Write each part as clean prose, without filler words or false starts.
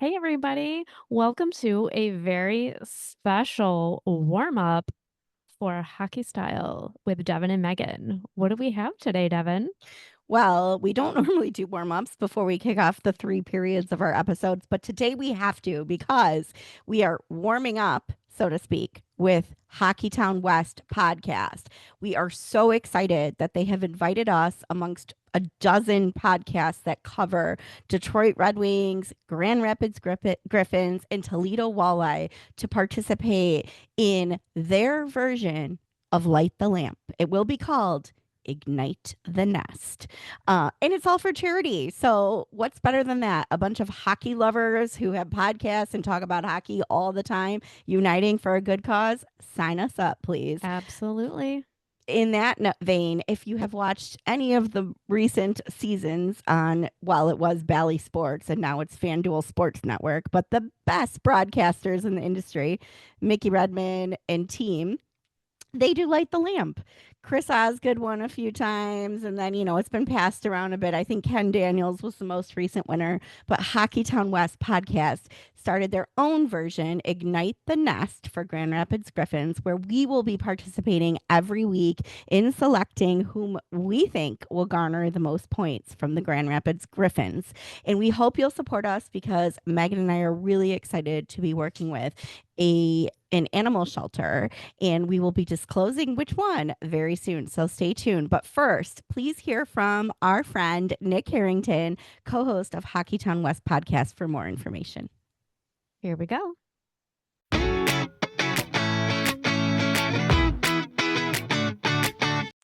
Hey, everybody. Welcome to a very special warm up for Hockey Style with Devon and Megan. What do we have today, Devon? Well, we don't normally do warm ups before we kick off the three periods of our episodes, but today we have to because we are warming up, so to speak, with Hockeytown West podcast. We are so excited that they have invited us amongst a dozen podcasts that cover Detroit Red Wings, Grand Rapids Griffins, and Toledo Walleye to participate in their version of Light the Lamp. It will be called Ignite the Nest. And it's all for charity. So, what's better than that? A bunch of hockey lovers who have podcasts and talk about hockey all the time, uniting for a good cause. Sign us up, please. Absolutely. In that vein, if you have watched any of the recent seasons on, well, it was Bally Sports and now it's FanDuel Sports Network, but the best broadcasters in the industry, Mickey Redman and team, they do Light the Lamp. Chris Osgood won a few times, and then, it's been passed around a bit. I think Ken Daniels was the most recent winner, but Hockeytown West podcast started their own version, Ignite the Nest for Grand Rapids Griffins, where we will be participating every week in selecting whom we think will garner the most points from the Grand Rapids Griffins. And we hope you'll support us because Megan and I are really excited to be working with an animal shelter, and we will be disclosing which one very soon. So stay tuned. But first, please hear from our friend Nick Harrington, co-host of Hockeytown West podcast, for more information. Here we go.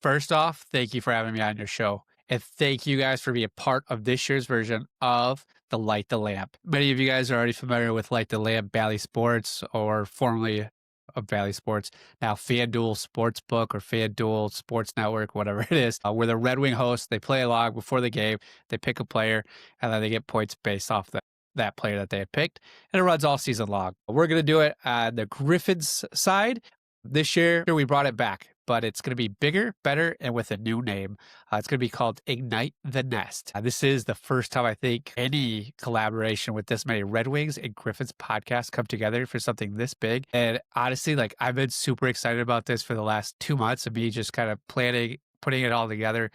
First off, thank you for having me on your show. And thank you guys for being a part of this year's version of the Light the Lamp. Many of you guys are already familiar with Light the Lamp, Bally Sports, or formerly of Bally Sports, now FanDuel Sportsbook or FanDuel Sports Network, whatever it is, where the Red Wing hosts, they play a log before the game, they pick a player, and then they get points based off that player that they had picked, and it runs all season long. We're going to do it on the Griffins side. This year, we brought it back, but it's going to be bigger, better, and with a new name. It's going to be called Ignite the Nest. This is the first time I think any collaboration with this many Red Wings and Griffins podcasts come together for something this big. And honestly, I've been super excited about this for the last 2 months of me just kind of planning, putting it all together.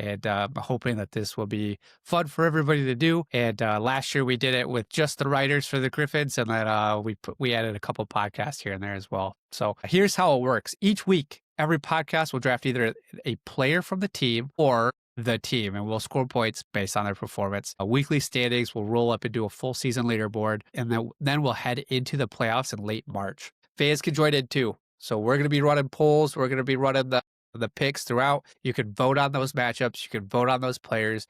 And hoping that this will be fun for everybody to do. And last year we did it with just the writers for the Griffins, and then we added a couple podcasts here and there as well. So here's how it works. Each week, every podcast will draft either a player from the team or the team, and we'll score points based on their performance. Weekly standings will roll up into a full season leaderboard, and then we'll head into the playoffs in late March. Fans can join in too. So we're going to be running polls. We're going to be running the picks throughout. You can vote on those matchups. You can vote on those players,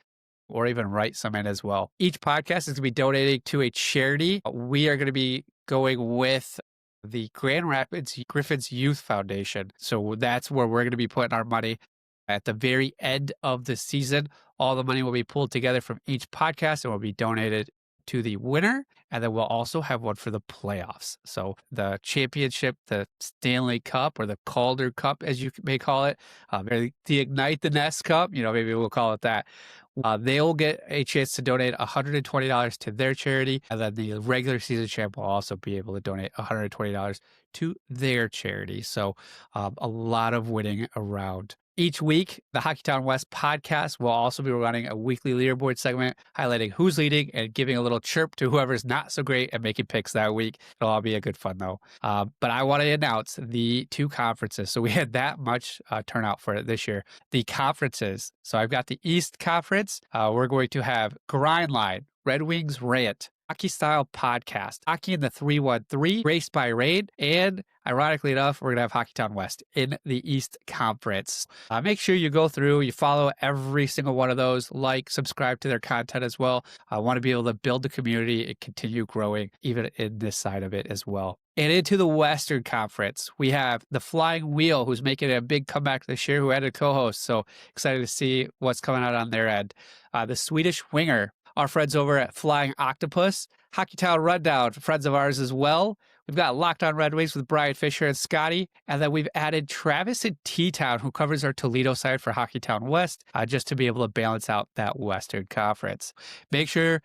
or even write some in as well. Each podcast is going to be donating to a charity. We are going to be going with the Grand Rapids Griffins Youth Foundation. So that's where we're going to be putting our money. At the very end of the season, all the money will be pulled together from each podcast and will be donated to the winner, and then we'll also have one for the playoffs. So the championship, the Stanley Cup, or the Calder Cup, as you may call it, the Ignite the Nest Cup, maybe we'll call it that. They'll get a chance to donate $120 to their charity, and then the regular season champ will also be able to donate $120 to their charity. So a lot of winning around. Each week, the Hockeytown West podcast will also be running a weekly leaderboard segment highlighting who's leading and giving a little chirp to whoever's not so great at making picks that week. It'll all be a good fun, though. But I want to announce the two conferences. So we had that much turnout for it this year. The conferences. So I've got the East Conference. We're going to have Grind Line, Red Wings Rant, Hockey Style Podcast, Hockey in the 313, Race by Rain, and ironically enough, we're going to have Hockeytown West in the East Conference. Make sure you go through, you follow every single one of those, subscribe to their content as well. I want to be able to build the community and continue growing even in this side of it as well. And into the Western Conference, we have the Flying Wheel, who's making a big comeback this year, who had a co-host. So excited to see what's coming out on their end. The Swedish Winger, our friends over at Flying Octopus, Hockeytown Rundown, friends of ours as well. We've got Locked On Red Wings with Brian Fisher and Scotty, and then we've added Travis in T-Town, who covers our Toledo side for Hockeytown West, just to be able to balance out that Western Conference. Make sure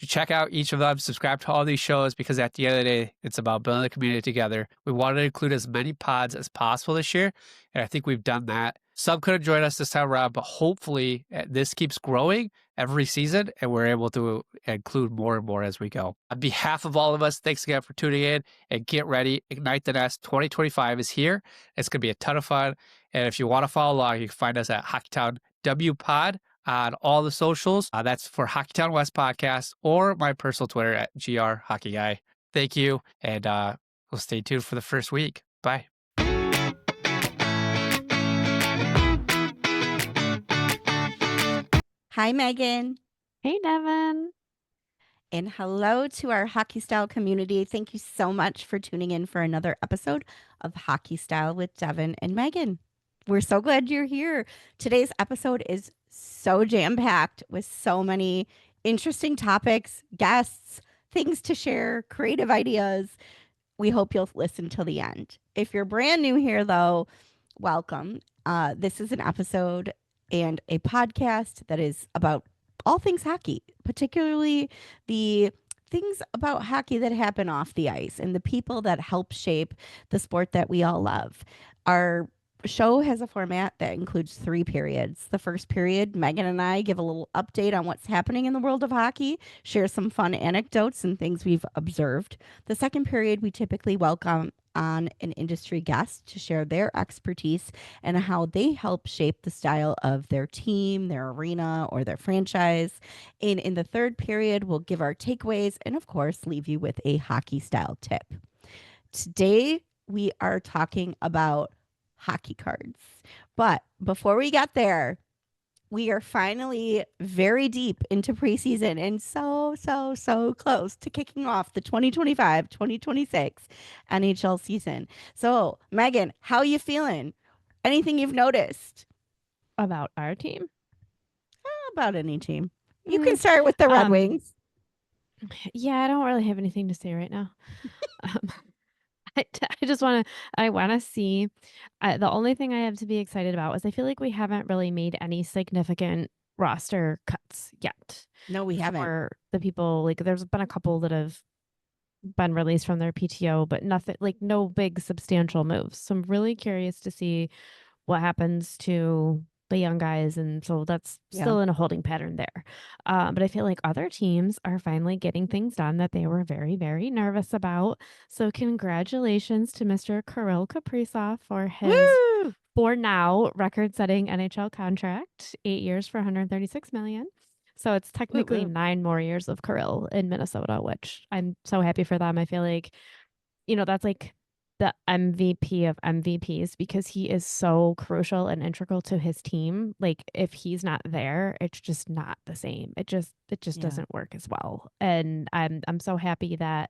check out each of them, subscribe to all these shows, because at the end of the day, it's about building a community together. We wanted to include as many pods as possible this year, and I think we've done that. Some couldn't join us this time around, but hopefully this keeps growing every season, and we're able to include more and more as we go. On behalf of all of us, thanks again for tuning in, and get ready. Ignite the Nest 2025 is here. It's going to be a ton of fun, and if you want to follow along, you can find us at Hockeytown W Pod on all the socials. That's for Hockeytown West Podcast, or my personal Twitter at GR Hockey Guy. Thank you, and we'll stay tuned for the first week. Bye. Hi, Megan. Hey, Devon. And hello to our Hockey Style community. Thank you so much for tuning in for another episode of Hockey Style with Devon and Megan. We're so glad you're here. Today's episode is so jam-packed with so many interesting topics, guests, things to share, creative ideas. We hope you'll listen till the end. If you're brand new here, though, welcome. This is an episode and a podcast that is about all things hockey, particularly the things about hockey that happen off the ice and the people that help shape the sport that we all love. Our show has a format that includes 3 periods. The first period, Megan and I give a little update on what's happening in the world of hockey, share some fun anecdotes and things we've observed. The second period, we typically welcome on an industry guest to share their expertise and how they help shape the style of their team, their arena, or their franchise. And in the third period, we'll give our takeaways and, of course, leave you with a hockey style tip. Today, we are talking about hockey cards. But before we get there, we are finally very deep into preseason and so close to kicking off the 2025-2026 NHL season. So, Megan, how you feeling? Anything you've noticed? About our team? About any team. You can start with the Red Wings. Yeah, I don't really have anything to say right now. I just want to, I want to see, the only thing I have to be excited about is I feel like we haven't really made any significant roster cuts yet. No, we haven't. For the people, like there's been a couple that have been released from their PTO, but nothing, like no big substantial moves. So I'm really curious to see what happens to the young guys, and so that's still in a holding pattern there. But I feel like other teams are finally getting things done that they were very, very nervous about. So congratulations to Mr. Kirill Kaprizov for his, for now, record-setting NHL contract, 8 years for $136 million. So it's technically 9 more years of Kirill in Minnesota, which I'm so happy for them. I feel like, that's like the MVP of MVPs because he is so crucial and integral to his team. Like if he's not there, it's just not the same. It just doesn't work as well. And I'm so happy that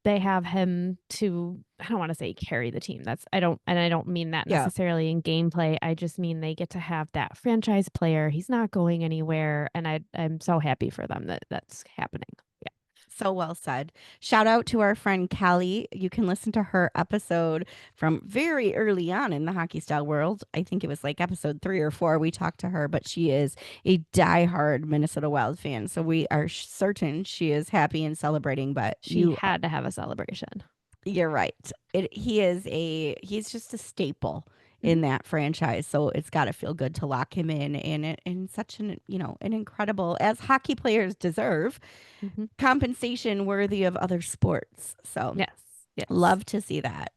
they have him to, I don't want to say carry the team. I don't mean that necessarily in gameplay. I just mean they get to have that franchise player. He's not going anywhere. And I'm so happy for them that that's happening. Yeah. So well said. Shout out to our friend Callie. You can listen to her episode from very early on in the hockey style world. I think it was like episode 3 or 4. We talked to her, but she is a diehard Minnesota Wild fan. So we are certain she is happy and celebrating, but she had to have a celebration. You're right. He's just a staple in that franchise. So it's got to feel good to lock him in such an incredible, as hockey players deserve, compensation worthy of other sports. So yes. Love to see that.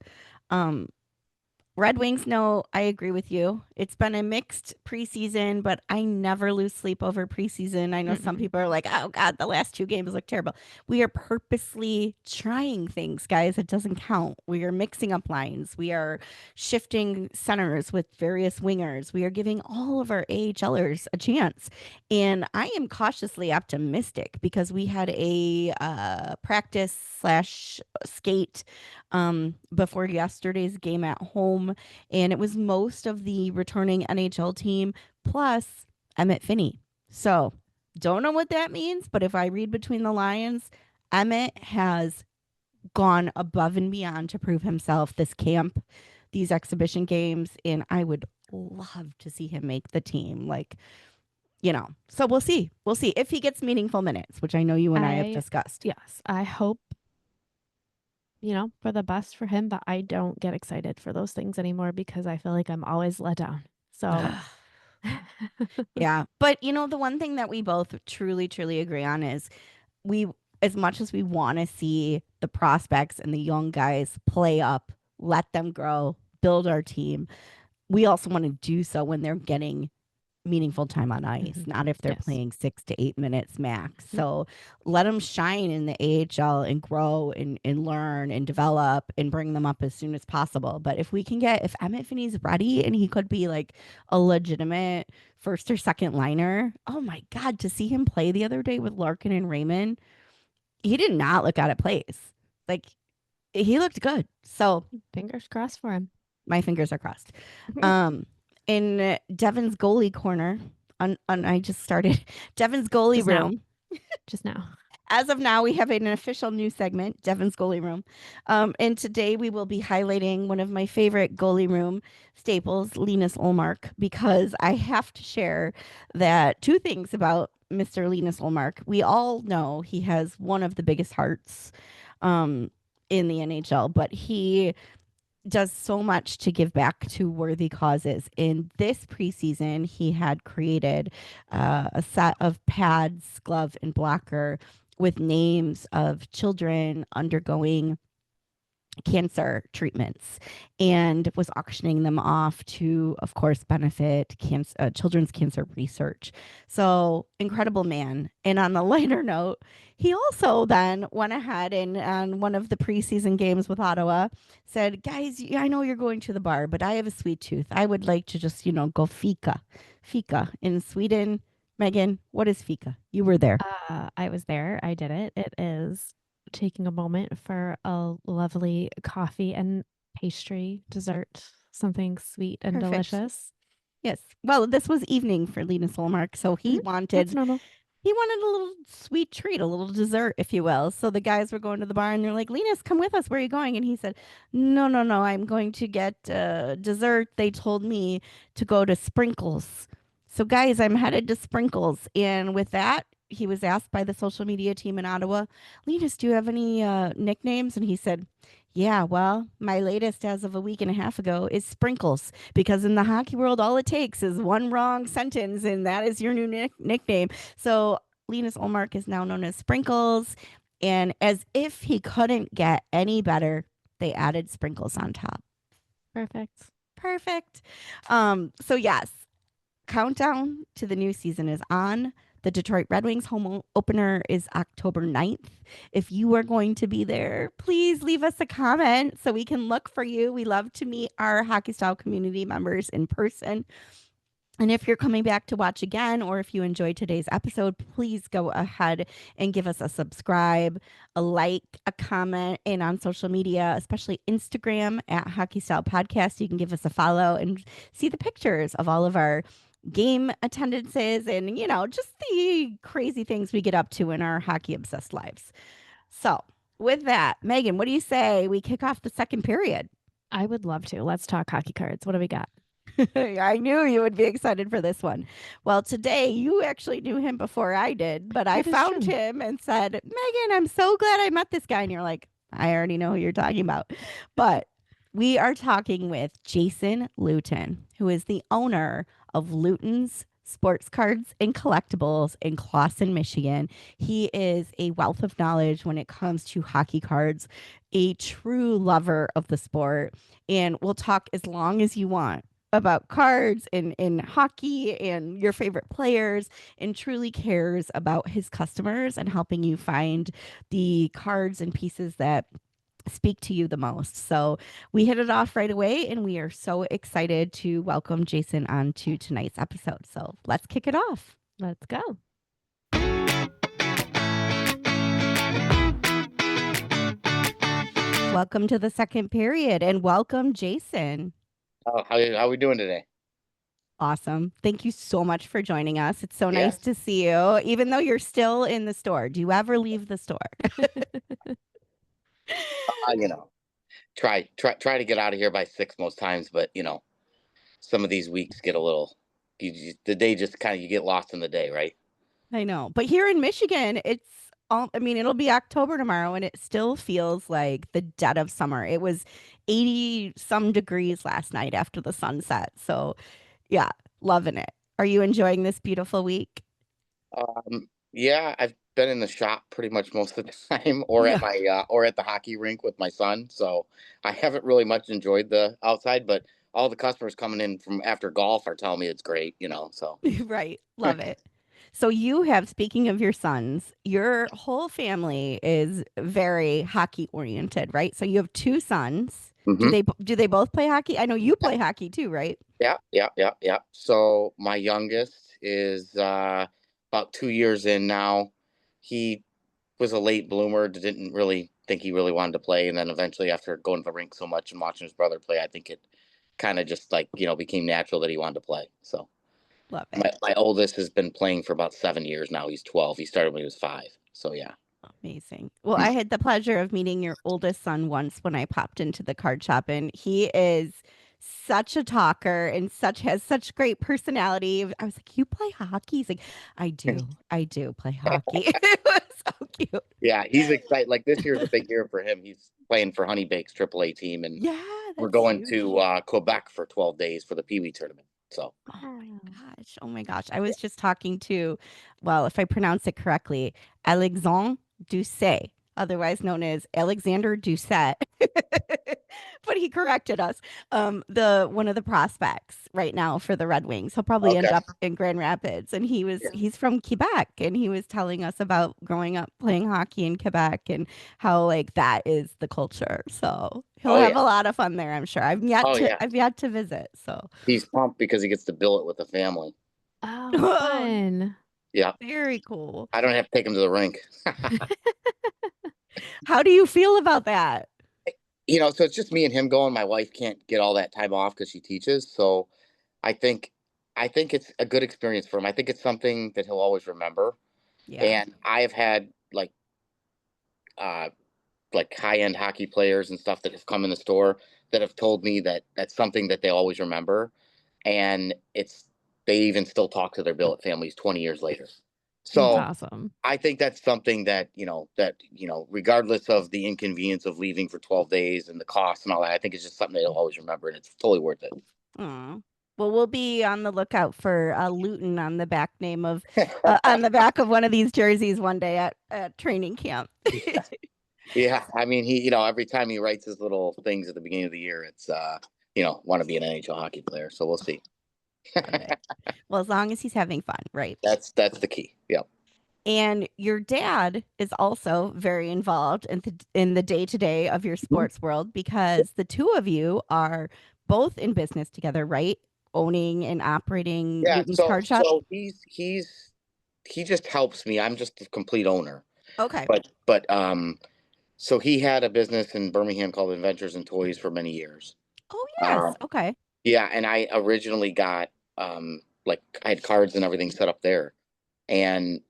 Red Wings, no, I agree with you. It's been a mixed preseason, but I never lose sleep over preseason. I know some people are like, oh God, the last 2 games look terrible. We are purposely trying things, guys. It doesn't count. We are mixing up lines. We are shifting centers with various wingers. We are giving all of our AHLers a chance. And I am cautiously optimistic because we had a practice/skate before yesterday's game at home, and it was most of the returning NHL team plus Emmett Finney. So don't know what that means, but if I read between the lines, Emmett has gone above and beyond to prove himself this camp, these exhibition games, and I would love to see him make the team. Like, So we'll see. We'll see if he gets meaningful minutes, which I know you and I have discussed. Yes, I hope, for the best for him, but I don't get excited for those things anymore because I feel like I'm always let down. So, Yeah. But, the one thing that we both truly, truly agree on is as much as we want to see the prospects and the young guys play up, let them grow, build our team, we also want to do so when they're getting meaningful time on ice, not if they're Yes. playing 6 to 8 minutes max. Mhm. So let them shine in the AHL and grow and learn and develop and bring them up as soon as possible. But if Emmett Finney's ready and he could be like a legitimate first or second liner, oh my God, to see him play the other day with Larkin and Raymond, he did not look out of place. Like, he looked good. So Fingers crossed for him. my fingers are crossed. In Devon's goalie corner, I just started Devon's goalie Just now. room. Just now. As of now, we have an official new segment, Devon's goalie room. And today we will be highlighting one of my favorite goalie room staples, Linus Ullmark, because I have to share that two things about Mr. Linus Ullmark. We all know he has one of the biggest hearts in the NHL, but he does so much to give back to worthy causes. In this preseason, he had created a set of pads, glove, and blocker with names of children undergoing cancer treatments and was auctioning them off to, of course, benefit children's cancer research. So incredible man. And on the lighter note, he also then went ahead and on one of the preseason games with Ottawa said, guys, I know you're going to the bar, but I have a sweet tooth. I would like to just, go fika. Fika in Sweden. Megan, what is fika? You were there. I was there. I did it. It is taking a moment for a lovely coffee and pastry dessert, something sweet and Perfect. delicious. Yes. Well, this was evening for Linus Ullmark, so he That's wanted normal. a little sweet treat, a little dessert, if you will. So the guys were going to the bar and they're like, Linus, come with us. Where are you going? And he said, no, no, no. I'm going to get dessert. They told me to go to Sprinkles. So, guys, I'm headed to Sprinkles. And with that, he was asked by the social media team in Ottawa, Linus, do you have any nicknames? And he said, yeah, well, my latest as of a week and a half ago is Sprinkles, because in the hockey world, all it takes is one wrong sentence, and that is your new nickname. So Linus Ullmark is now known as Sprinkles. And as if he couldn't get any better, they added Sprinkles on top. Perfect. So yes, countdown to the new season is on. The Detroit Red Wings home opener is October 9th. If you are going to be there, please leave us a comment so we can look for you. We love to meet our Hockey Style community members in person. And if you're coming back to watch again, or if you enjoyed today's episode, please go ahead and give us a subscribe, a like, a comment, and on social media, especially Instagram at Hockey Style Podcast, you can give us a follow and see the pictures of all of our game attendances and, just the crazy things we get up to in our hockey obsessed lives. So with that, Megan, what do you say we kick off the second period? I would love to. Let's talk hockey cards. What do we got? I knew you would be excited for this one. Well, today you actually knew him before I did, but I found him and said, Megan, I'm so glad I met this guy. And you're like, I already know who you're talking about. But we are talking with Jason Lewton, who is the owner of Lewton's Sports Cards and Collectibles in Clawson, Michigan. He is a wealth of knowledge when it comes to hockey cards, a true lover of the sport, and we'll talk as long as you want about cards in hockey and your favorite players, and truly cares about his customers and helping you find the cards and pieces that speak to you the most. So we hit it off right away, and we are so excited to welcome Jason on to tonight's episode. So let's kick it off. Let's go. Welcome to the second period, and welcome, Jason. Oh, how are we doing today? Awesome. Thank you so much for joining us. It's so nice to see you, even though you're still in the store. Do you ever leave the store? Try to get out of here by 6 most times, but some of these weeks get a little the day just kind of, you get lost in the day, right? I know. But here in Michigan, it's all, I mean, it'll be October tomorrow and it still feels like the dead of summer. It was 80 some degrees last night after the sunset. So, yeah, loving it. Are you enjoying this beautiful week? Yeah, I've been in the shop pretty much most of the time, or Yeah. at my or at the hockey rink with my son. So I haven't really much enjoyed the outside, but all the customers coming in from after golf are telling me it's great, so. Right. Love it. So you have, speaking of your sons, your whole family is very hockey oriented, right? So you have two sons. Hmm. Do they both play hockey? I know you play hockey too, right? Yeah, yeah, yeah, yeah. So my youngest is about 2 years in now. He was a late bloomer, didn't really think he really wanted to play, and then eventually, after going to the rink so much and watching his brother play, I think it kind of just like became natural that he wanted to play. So Love my it. my oldest has been playing for about 7 years now. He's 12. He started when he was 5. So yeah. Amazing. Well, I had the pleasure of meeting your oldest son once when I popped into the card shop, and he is such a talker and has such great personality. I was like, "You play hockey?" He's like, I do play hockey." It was so cute. Yeah, he's excited. Like this year's a big year for him. He's playing for Honey Bake's AAA team, and Yeah, we're that's going huge. to Quebec for 12 days for the Pee Wee tournament. So Oh my gosh. I was just talking to, well, if I pronounce it correctly, Alexandre Doucet, otherwise known as Alexander Doucet. But he corrected us. The one of the prospects right now for the Red Wings. He'll probably end okay. up in Grand Rapids. And he's from Quebec, and he was telling us about growing up playing hockey in Quebec and how like that is the culture. So he'll Oh have yeah. a lot of fun there, I'm sure. Oh yeah. I've yet to visit. So He's pumped because he gets to bill it with the family. Oh, fun. Yeah. very cool. I don't have to take him to the rink. How do you feel about that? So it's just me and him going. My wife can't get all that time off because she teaches. So I think it's a good experience for him. I think it's something that he'll always remember. Yeah. And I've had uh high end hockey players and stuff that have come in the store that have told me that that's something that they always remember. And they even still talk to their billet families 20 years later. That's So awesome. I think that's something that, regardless of the inconvenience of leaving for 12 days and the cost and all that, I think it's just something they'll always remember, and it's totally worth it. Aw. Well, we'll be on the lookout for Lewton on the back on the back of one of these jerseys one day at training camp. Yeah. I mean, he, every time he writes his little things at the beginning of the year, it's, want to be an NHL hockey player. So we'll see. Perfect. Well, as long as he's having fun, right? That's the key. Yep. And your dad is also very involved in the day-to-day of your sports world, because the two of you are both in business together, right? Owning and operating Yeah. Luton's card shop. So he just helps me. I'm just the complete owner. Okay. But so he had a business in Birmingham called Adventures and Toys for many years. Oh yes. Okay. Yeah, and I originally got I had cards and everything set up there, and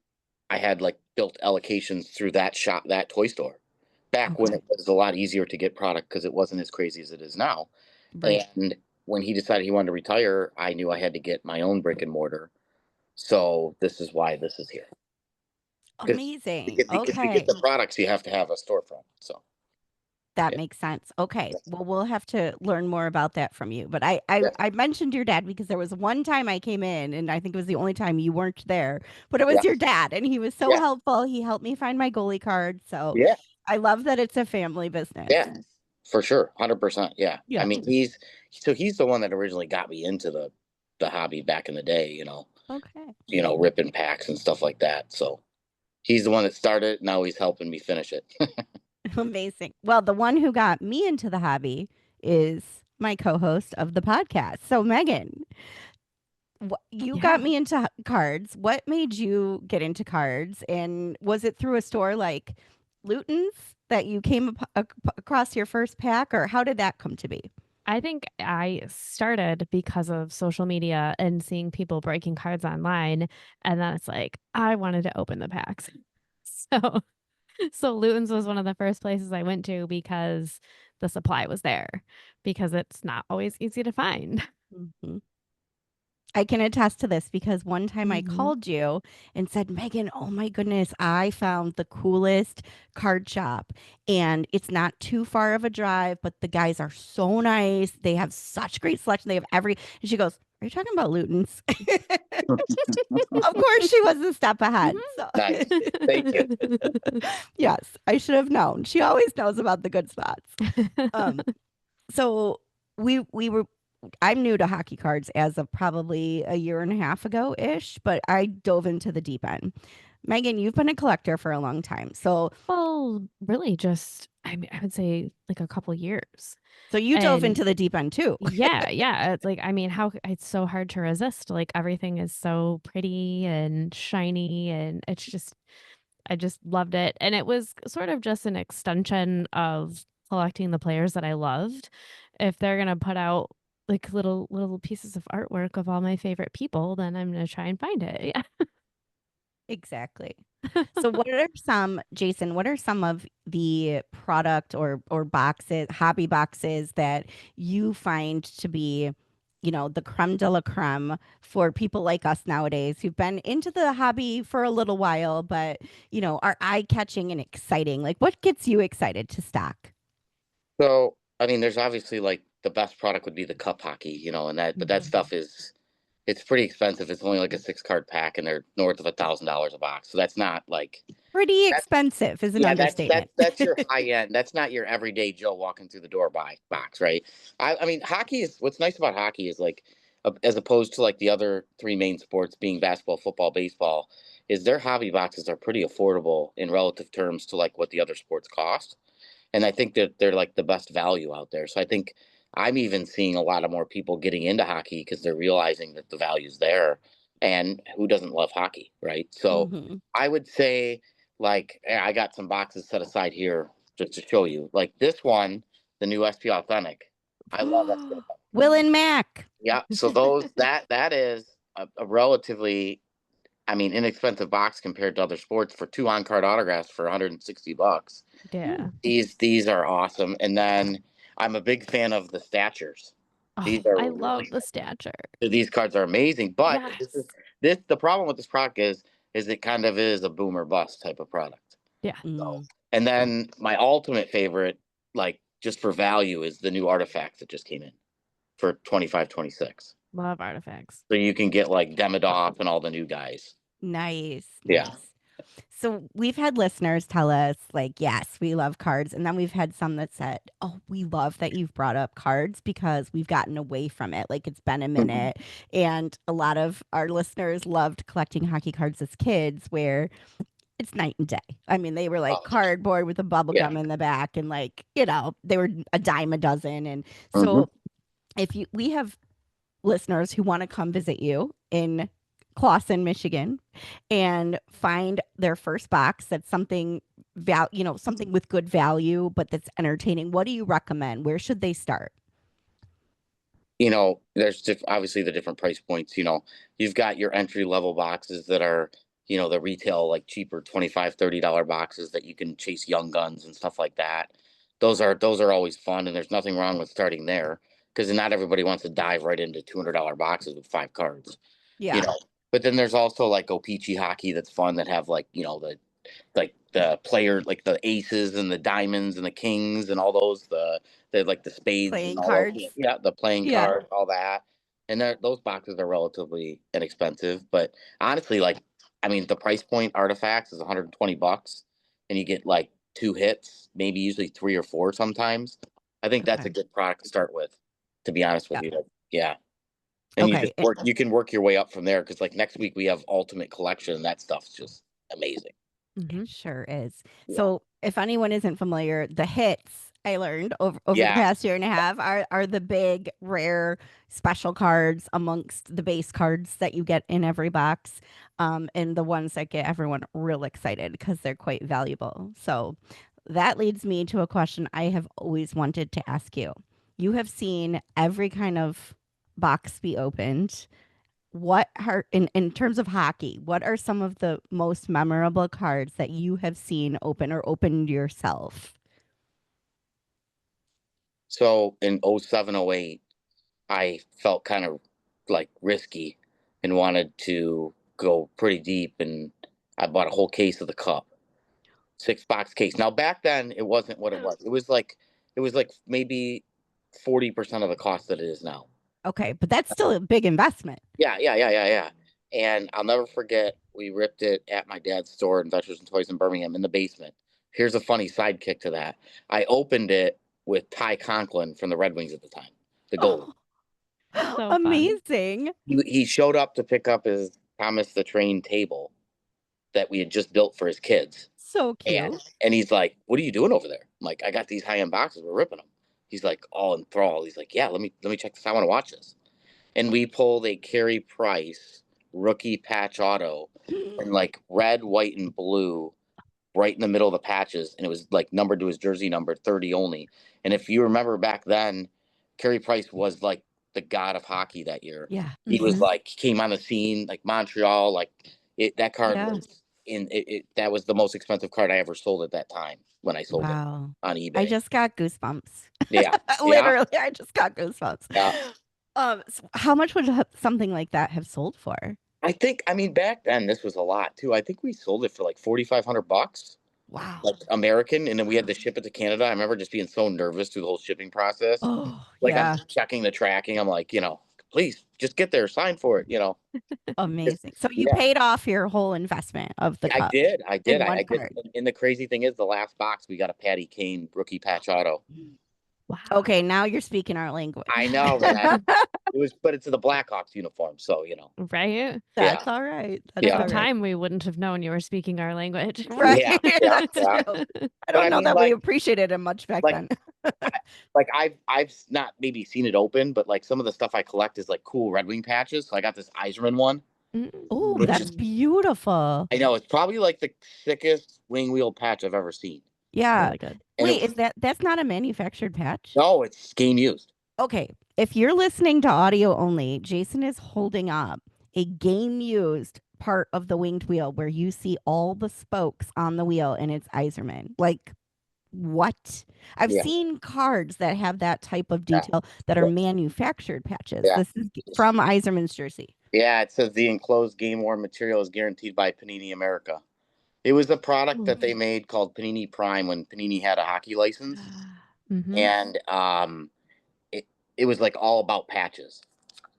I had built allocations through that shop, that toy store, back when Okay. it was a lot easier to get product because it wasn't as crazy as it is now. Right. And when he decided he wanted to retire, I knew I had to get my own brick and mortar. So this is why this is here. 'Cause Amazing. to get Okay. the products, you have to have a storefront. So That yeah. makes sense. Okay. Well, we'll have to learn more about that from you. But Yeah. I mentioned your dad because there was one time I came in, and I think it was the only time you weren't there, but it was Yeah. your dad, and he was so Yeah. helpful. He helped me find my goalie card. So Yeah. I love that it's a family business. Yeah, for sure. 100%. Yeah. Yeah. I mean, he's the one that originally got me into the hobby back in the day, Okay. ripping packs and stuff like that. So he's the one that started it. Now he's helping me finish it. Amazing. Well, the one who got me into the hobby is my co-host of the podcast. So Megan, you got me into cards. What made you get into cards? And was it through a store like Lewton's that you came across your first pack, or how did that come to be? I think I started because of social media and seeing people breaking cards online. And then it's like, I wanted to open the packs. So Luton's was one of the first places I went to because the supply was there, because it's not always easy to find. Mm-hmm. I can attest to this because one time I Mhm. called you and said, Megan, oh my goodness, I found the coolest card shop. And it's not too far of a drive, but the guys are so nice. They have such great selection. They have every, and she goes, are you talking about Lewton's? Of course, she was a step ahead. So, Nice. Thank you. yes, I should have known. She always knows about the good spots. So we were I'm new to hockey cards as of probably a year and a half ago ish, but I dove into the deep end. Megan, you've been a collector for a long time. Well, really just, I mean, I would say like a couple years. So you dove And into the deep end too. yeah. It's like, I mean, it's so hard to resist. Like everything is so pretty and shiny and I just loved it. And it was sort of just an extension of collecting the players that I loved. If they're gonna put out like little pieces of artwork of all my favorite people, then I'm gonna try and find it. Yeah. Exactly. So Jason, what are some of the product or boxes, hobby boxes that you find to be, the creme de la creme for people like us nowadays who've been into the hobby for a little while, but, are eye-catching and exciting? Like what gets you excited to stock? So, I mean, there's obviously like the best product would be the cup hockey, and but that Mhm. stuff it's pretty expensive. It's only like a 6 card pack, and they're north of $1,000 a box. So that's not like Pretty that's expensive is an yeah, that's understatement. that's your high end. That's not your everyday Joe walking through the door buy box, right? I mean, hockey is what's nice about hockey is like as opposed to like the other three main sports being basketball, football, baseball, is their hobby boxes are pretty affordable in relative terms to like what the other sports cost. And I think that they're like the best value out there. So I think I'm even seeing a lot of more people getting into hockey because they're realizing that the value's there. And who doesn't love hockey, right? So Hmm. I would say, like, I got some boxes set aside here just to show you. Like this one, the new SP Authentic. I love SP Authentic. Will and Mac. Yeah. So that is a relatively, I mean, inexpensive box compared to other sports for 2 on-card autographs for $160. Yeah. These are awesome. And then I'm a big fan of the statures. Oh, These are I really love the stature. these cards are amazing. But Yes. the problem with this product is it kind of is a boomer bust type of product. Yeah. So, Mm. and then my ultimate favorite, like just for value, is the new artifacts that just came in for 25-26. Love artifacts. So you can get like Demidov and all the new guys. Nice, Yeah. nice. So we've had listeners tell us, like, yes, we love cards. And then we've had some that said, oh, we love that you've brought up cards because we've gotten away from it. Like, it's been a minute. And a lot of our listeners loved collecting hockey cards as kids, where it's night and day. I mean, they were like Oh, cardboard with a bubble yeah. gum in the back, and like, they were a dime a dozen. And Mhm. so we have listeners who want to come visit you in Clawson, Michigan, and find their first box that's something something with good value, but that's entertaining. What do you recommend? Where should they start? There's obviously the different price points. You've got your entry level boxes that are, the retail like cheaper $25-$30 boxes that you can chase young guns and stuff like that. Those are always fun, and there's nothing wrong with starting there because not everybody wants to dive right into $200 boxes with 5 cards. Yeah. But then there's also like O-Pee-Chee hockey that's fun that have the player, like the aces and the diamonds and the kings and all those, the like the spades Playing and all cards. those, yeah, the playing Yeah. cards, all that. And those boxes are relatively inexpensive, but honestly, like, I mean, the price point artifacts is $120, and you get like 2 hits, maybe usually 3 or 4 sometimes. I think that's a Okay. good product to start with, to be honest with Yeah. you. Yeah. And Okay. you can work your way up from there, because like next week we have Ultimate Collection, and that stuff's just amazing. Mm-hmm. It sure is. Yeah. So if anyone isn't familiar, the hits I learned over the Yeah. past year and a half are the big, rare, special cards amongst the base cards that you get in every box, and the ones that get everyone real excited because they're quite valuable. So that leads me to a question I have always wanted to ask you. You have seen every kind of box be opened. What are in terms of hockey, what are some of the most memorable cards that you have seen open or opened yourself? So in 07, 08, I felt kind of like risky. and wanted to go pretty deep, and I bought a whole case of the cup, 6-box case. Now back then it wasn't what it was. It was like maybe 40% of the cost that it is now. Okay, but that's still a big investment. Yeah. And I'll never forget, we ripped it at my dad's store, Investors and Toys in Birmingham, in the basement. Here's a funny sidekick to that. I opened it with Ty Conklin from the Red Wings at the time, the goalie. So amazing. He showed up to pick up his Thomas the Train table that we had just built for his kids. So cute. And he's like, "What are you doing over there?" I'm like, "I got these high-end boxes. We're ripping them." He's like, all enthralled. He's like, "Yeah, let me check this. I want to watch this." And we pulled a Carey Price rookie patch auto in like red, white, and blue, right in the middle of the patches, and it was like numbered to his jersey number 30 only. And if you remember back then, Carey Price was like the god of hockey that year. Yeah. He was like, he came on the scene, like Montreal, like that card Yeah. was that was the most expensive card I ever sold at that time when I sold it Wow. on eBay. I just got goosebumps. Yeah. Literally, I just got goosebumps. Yeah. So how much would something like that have sold for? I mean, back then this was a lot too. I think we sold it for like $4,500. Wow. Like American, and then we had to ship it to Canada. I remember just being so nervous through the whole shipping process. Oh, Like yeah. I'm checking the tracking. I'm like, please just get there, sign for it. Amazing. So you paid off your whole investment of the cup. I did. in one I did. card. And the crazy thing is, the last box we got a Patty Kane rookie patch auto. Wow. Okay, now you're speaking our language. I know, man. But it's in the Blackhawks uniform, so Right? That's all right. That's Yeah. all At right. the time, we wouldn't have known you were speaking our language. Right. Yeah. That's true. I But don't I know mean, that we like- appreciated it much back like- then. Like I've not maybe seen it open, but like some of the stuff I collect is like cool Red Wing patches. So I got this Yzerman one. Oh, Which that's is- beautiful. I know it's probably like the thickest wing wheel patch I've ever seen. Yeah. Really good. And Wait, that's not a manufactured patch? No, it's game used. Okay. If you're listening to audio only, Jason is holding up a game used part of the winged wheel where you see all the spokes on the wheel and it's Yzerman. Like, what? I've Yeah. seen cards that have that type of detail that are manufactured patches. Yeah. This is from Yzerman's jersey. Yeah, it says the enclosed game worn material is guaranteed by Panini America. It was a product that they made called Panini Prime when Panini had a hockey license, Mhm. and it was like all about patches,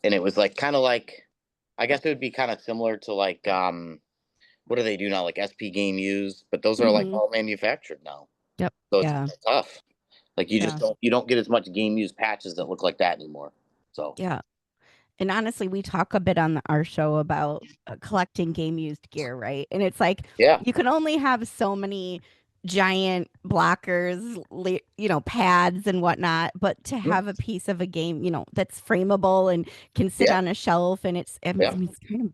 and it was like kind of like, I guess it would be kind of similar to like what do they do now, like SP Game Used, but those are like Mhm. all manufactured now. Yep. So it's Yeah. kinda tough. Like you just don't get as much game used patches that look like that anymore. So Yeah. And honestly, we talk a bit on our show about collecting game used gear, right? And it's like, yeah, you can only have so many giant blockers, pads and whatnot, but to have a piece of a game, that's frameable and can sit on a shelf, and I mean, it's kind of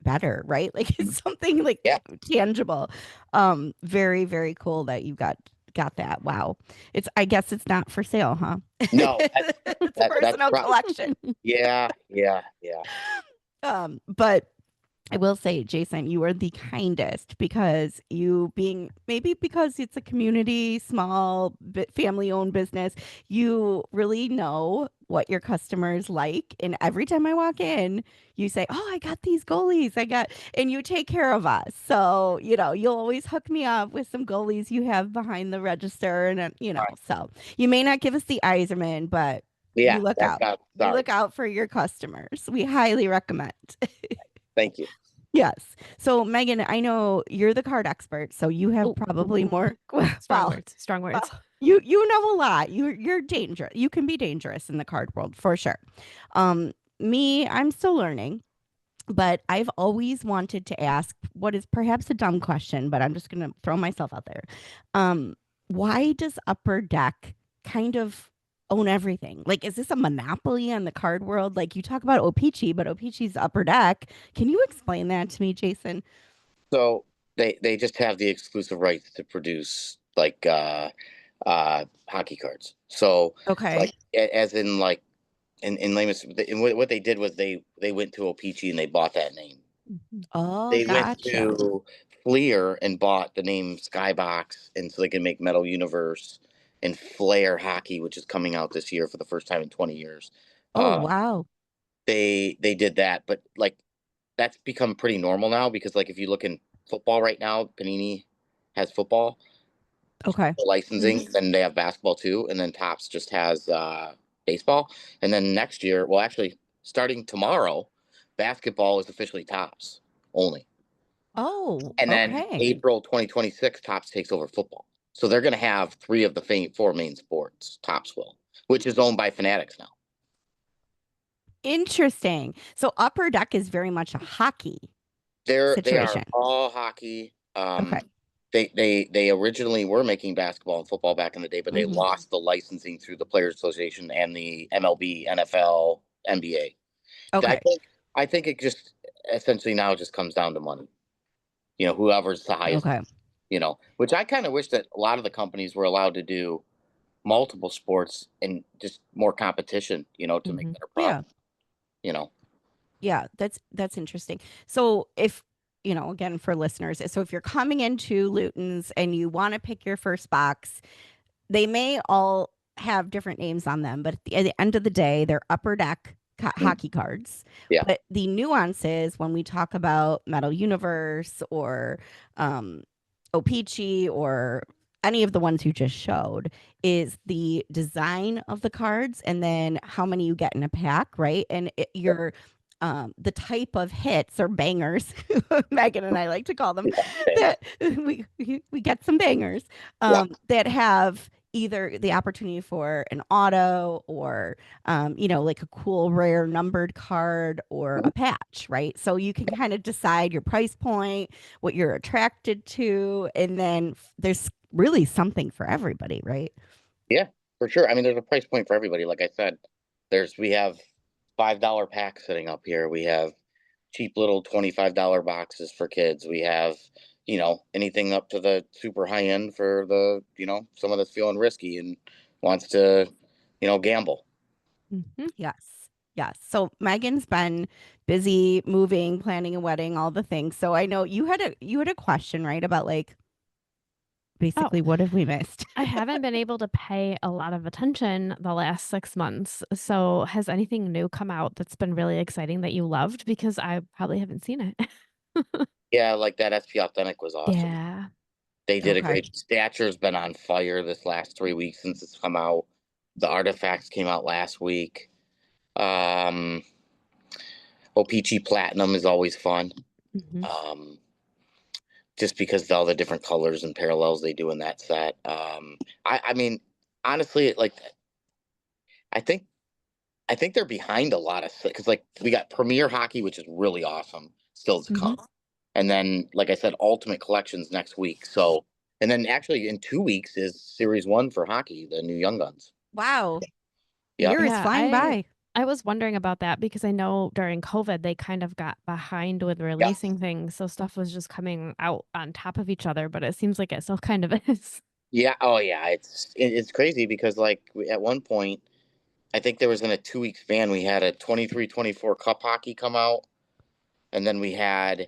better, right? Like it's something like tangible. Very, very cool that you got that. Wow. I guess it's not for sale, huh? No, It's a that's personal collection. yeah. But I will say, Jason, you are the kindest, because because it's a community, small, family-owned business, you really know what your customers like. And every time I walk in, you say, "Oh, I got these goalies. and you take care of us." So, you'll always hook me up with some goalies you have behind the register. And, so you may not give us the Yzerman, but Yeah, you look out. You look out for your customers. We highly recommend. Thank you. Yes. So, Megan, I know you're the card expert, so you have probably more. Strong words. You know a lot. You're dangerous. You can be dangerous in the card world for sure. Me, I'm still learning, but I've always wanted to ask what is perhaps a dumb question, but I'm just gonna throw myself out there. Why does Upper Deck kind of own everything? Like, is this a monopoly on the card world? Like, you talk about O-Pee-Chee, but O-Pee-Chee's Upper Deck. Can you explain that to me, Jason? So they just have the exclusive rights to produce like hockey cards. So Okay. like as in like in layman's, what they did was they went to O-Pee-Chee and they bought that name. Oh, They gotcha. went to Fleer and bought the name Skybox, and so they can make Metal Universe and Flair Hockey, which is coming out this year for the first time in 20 years. Oh, wow. They did that, but like that's become pretty normal now because like if you look in football right now, Panini has football Okay. licensing, then they have basketball too, and then Topps just has baseball. And then next year, well, actually, starting tomorrow, basketball is officially Topps only. Oh, And then okay. April 2026, Topps takes over football. So they're going to have three of the four main sports. Topps will, which is owned by Fanatics now. Interesting. So Upper Deck is very much a hockey They are situation. all hockey. Okay. They originally were making basketball and football back in the day, but they Mhm. lost the licensing through the Players Association and the MLB, NFL, NBA. Okay. I think it just essentially now just comes down to money. You know, whoever's the highest. Okay. You know, which I kind of wish that a lot of the companies were allowed to do multiple sports and just more competition. You know, to make better Yeah. products. You know. Yeah, that's interesting. So if again for listeners, so if you're coming into Lewton's and you want to pick your first box, they may all have different names on them, but at the end of the day, they're Upper Deck hockey cards. Yeah. But the nuances when we talk about Metal Universe or O-Pee-Chee or any of the ones you just showed is the design of the cards and then how many you get in a pack, right? And the type of hits or bangers, Megan and I like to call them, that we get some bangers that have either the opportunity for an auto or like a cool rare numbered card or a patch, right? So you can kind of decide your price point, what you're attracted to, and then there's really something for everybody, right? Yeah, for sure. I mean, there's a price point for everybody. Like I said, we have $5 packs sitting up here. We have cheap little $25 boxes for kids. We have, anything up to the super high end for the, someone that's feeling risky and wants to, gamble. Yes. Yes. So Megan's been busy moving, planning a wedding, all the things. So I know you had a question, right? About like basically what have we missed? I haven't been able to pay a lot of attention the last 6 months. So has anything new come out that's been really exciting that you loved? Because I probably haven't seen it. Yeah, like that SP Authentic was awesome. Yeah. They did a Okay. great. Stature's been on fire this last 3 weeks since it's come out. The Artifacts came out last week. O-Pee-Chee Platinum is always fun. Just because of all the different colors and parallels they do in that set. I mean, honestly, like I think they're behind a lot of because like we got Premier Hockey, which is really awesome, still to come. And then, like I said, Ultimate Collections next week. So, and then actually in 2 weeks is Series 1 for hockey, the new Young Guns. Wow. Yeah. Year is flying by. I was wondering about that because I know during COVID they kind of got behind with releasing things, so stuff was just coming out on top of each other. But it seems like it still kind of is. Yeah. Oh, yeah. It's crazy because like at one point, I think there was in a 2 week span we had a 23-24 Cup Hockey come out, and then we had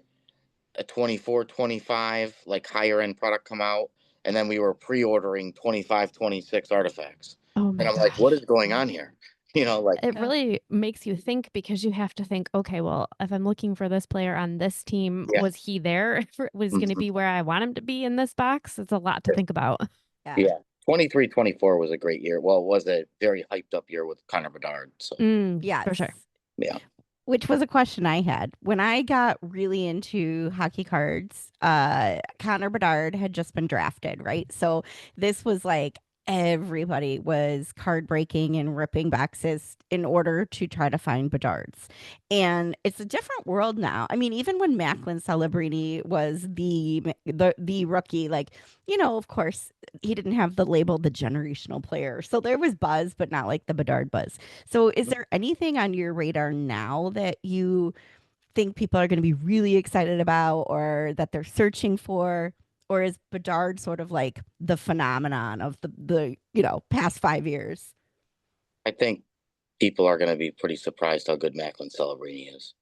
a 24-25 like higher end product come out, and then we were pre-ordering 25-26 Artifacts. Oh And my I'm like, what is going on here? Like it really makes you think because you have to think, okay, well, if I'm looking for this player on this team, was he there? Was going to be where I want him to be in this box? It's a lot to think about. Yeah. 23-24 was a great year. Well, it was a very hyped up year with Connor Bedard. So Yeah, for sure. Yeah. Which was a question I had when I got really into hockey cards. Connor Bedard had just been drafted, right? So this was like everybody was card breaking and ripping boxes in order to try to find Bedards. And it's a different world now. I mean, even when Macklin Celebrini was the rookie, like, of course, he didn't have the label the generational player. So there was buzz, but not like the Bedard buzz. So is there anything on your radar now that you think people are going to be really excited about or that they're searching for? Or is Bedard sort of like the phenomenon of the past 5 years? I think people are going to be pretty surprised how good Macklin Celebrini is.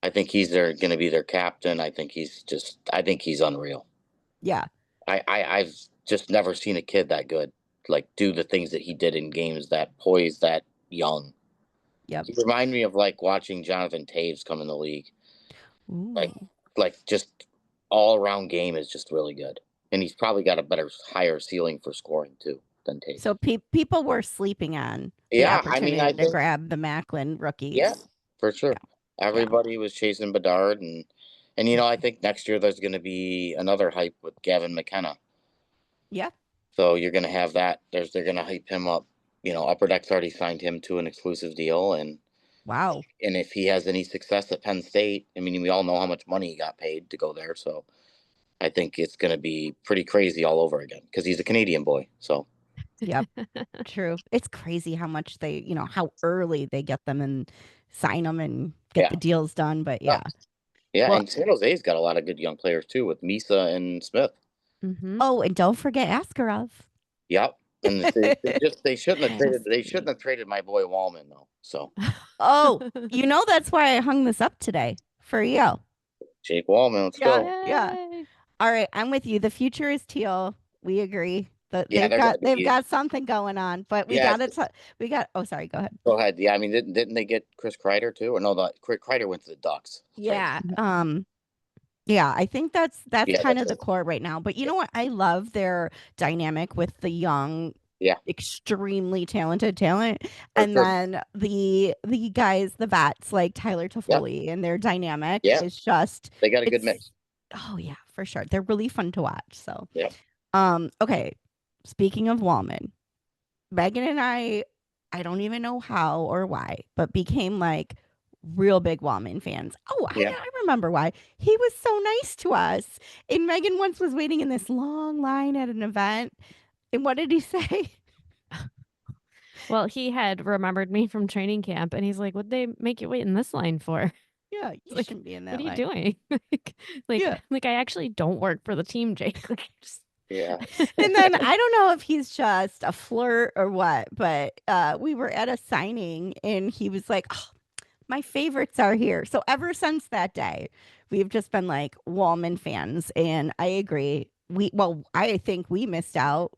I think he's going to be their captain. I think he's unreal. Yeah. I've just never seen a kid that good, like do the things that he did in games, that poised, that young. Yep. He reminded me of like watching Jonathan Taves come in the league. Like Ooh. like just all around game is just really good, and he's probably got a higher ceiling for scoring too than Tage. So people were sleeping on the Yeah, I mean, I opportunity to think grab the Macklin rookies. yeah, for sure. Yeah. Everybody was chasing Bedard, and I think next year there's going to be another hype with Gavin McKenna. Yeah. So you're going to have that. They're going to hype him up. Upper Deck's already signed him to an exclusive deal, and Wow. if he has any success at Penn State, I mean, we all know how much money he got paid to go there. So I think it's going to be pretty crazy all over again because he's a Canadian boy. So Yep. True. It's crazy how much how early they get them and sign them and get Yeah. the deals done. But yeah. Yeah, Well- and San Jose's got a lot of good young players too with Misa and Smith. Mm-hmm. Oh, and don't forget Askarov. Yep. And they shouldn't have traded my boy Wallman though. So Oh, that's why I hung this up today for you. Jake Wallman, let's go. Yeah. Yay. All right, I'm with you. The future is teal. We agree. Yeah, They've got something going on, but we Yeah, got oh, sorry, go ahead. Go ahead. Yeah, I mean, didn't they get Chris Kreider too? Or no, Kreider went to the Ducks. Yeah. Yeah, I think that's Yeah, kind of that's the core right now. But you know what? I love their dynamic with the young, extremely talented talent, and then the guys, the vets like Tyler Toffoli, and their dynamic is just they got a good mix. Oh yeah, for sure. They're really fun to watch. So yeah. Okay. Speaking of Wallman, Megan and I don't even know how or why, but became like real big Wallman fans. Oh, I remember why. He was so nice to us. And Megan once was waiting in this long line at an event. And what did he say? Well, he had remembered me from training camp, and he's like, "What'd they make you wait in this line for?" Yeah, you shouldn't be in that What are line. you doing? like I actually don't work for the team, Jake. Yeah. And then I don't know if he's just a flirt or what, but we were at a signing and he was like, oh, my favorites are here. So ever since that day, we've just been like Wallman fans. And I agree. I think we missed out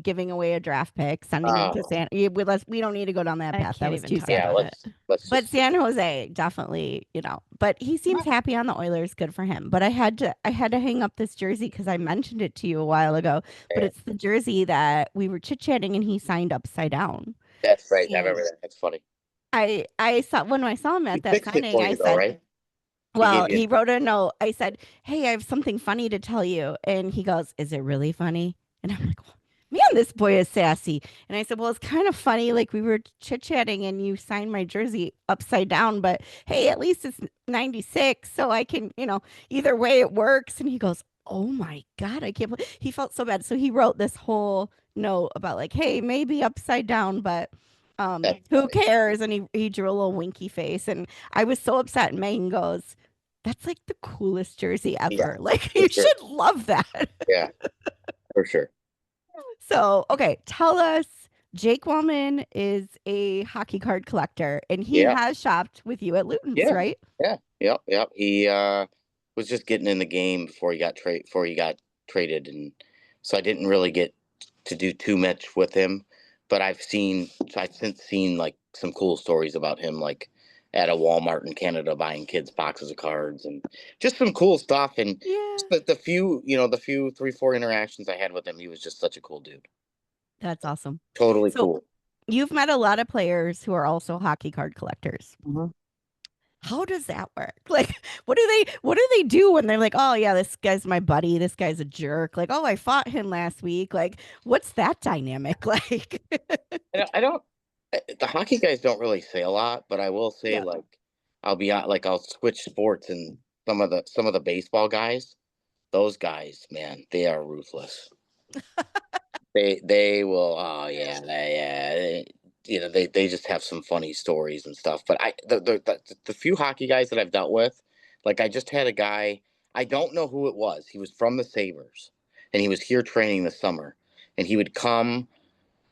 giving away a draft pick, sending him to San. We don't need to go down that path. That was too sad. Yeah, but San Jose definitely, But he seems happy on the Oilers. Good for him. But I had to hang up this jersey because I mentioned it to you a while ago. But it's the jersey that we were chit chatting and he signed upside down. That's right. I remember that. That's funny. I saw when I saw him at that signing. I said, right? Well, he wrote a note. I said, hey, I have something funny to tell you. And he goes, is it really funny? And I'm like, man, this boy is sassy. And I said, well, it's kind of funny. Like we were chit-chatting and you signed my jersey upside down. But hey, at least it's 96. So I can, either way it works. And he goes, oh my God, I can't believe. He felt so bad. So he wrote this whole note about like, hey, maybe upside down, but who cares? And he drew a little winky face. And I was so upset. And Megan goes, that's like the coolest jersey ever. Yeah, like you should love that. Yeah, for sure. So, okay, tell us. Jake Wallman is a hockey card collector, and he has shopped with you at Lewton's, right? Yeah. He was just getting in the game before he got traded, and so I didn't really get to do too much with him. But I've since seen like some cool stories about him, like at a Walmart in Canada buying kids boxes of cards and just some cool stuff. And the few 3-4 interactions I had with him, he was just such a cool dude. That's awesome. Totally cool. You've met a lot of players who are also hockey card collectors. Mm-hmm. How does that work? Like, what do they do when they're like, oh yeah, this guy's my buddy, this guy's a jerk. Like, oh, I fought him last week. Like, what's that dynamic like? I don't. The hockey guys don't really say a lot, but I will say like I'll switch sports, and some of the baseball guys, those guys, man, they are ruthless. they will. Oh yeah, they just have some funny stories and stuff. But the few hockey guys that I've dealt with, like I just had a guy, I don't know who it was. He was from the Sabres, and he was here training this summer, and he would come.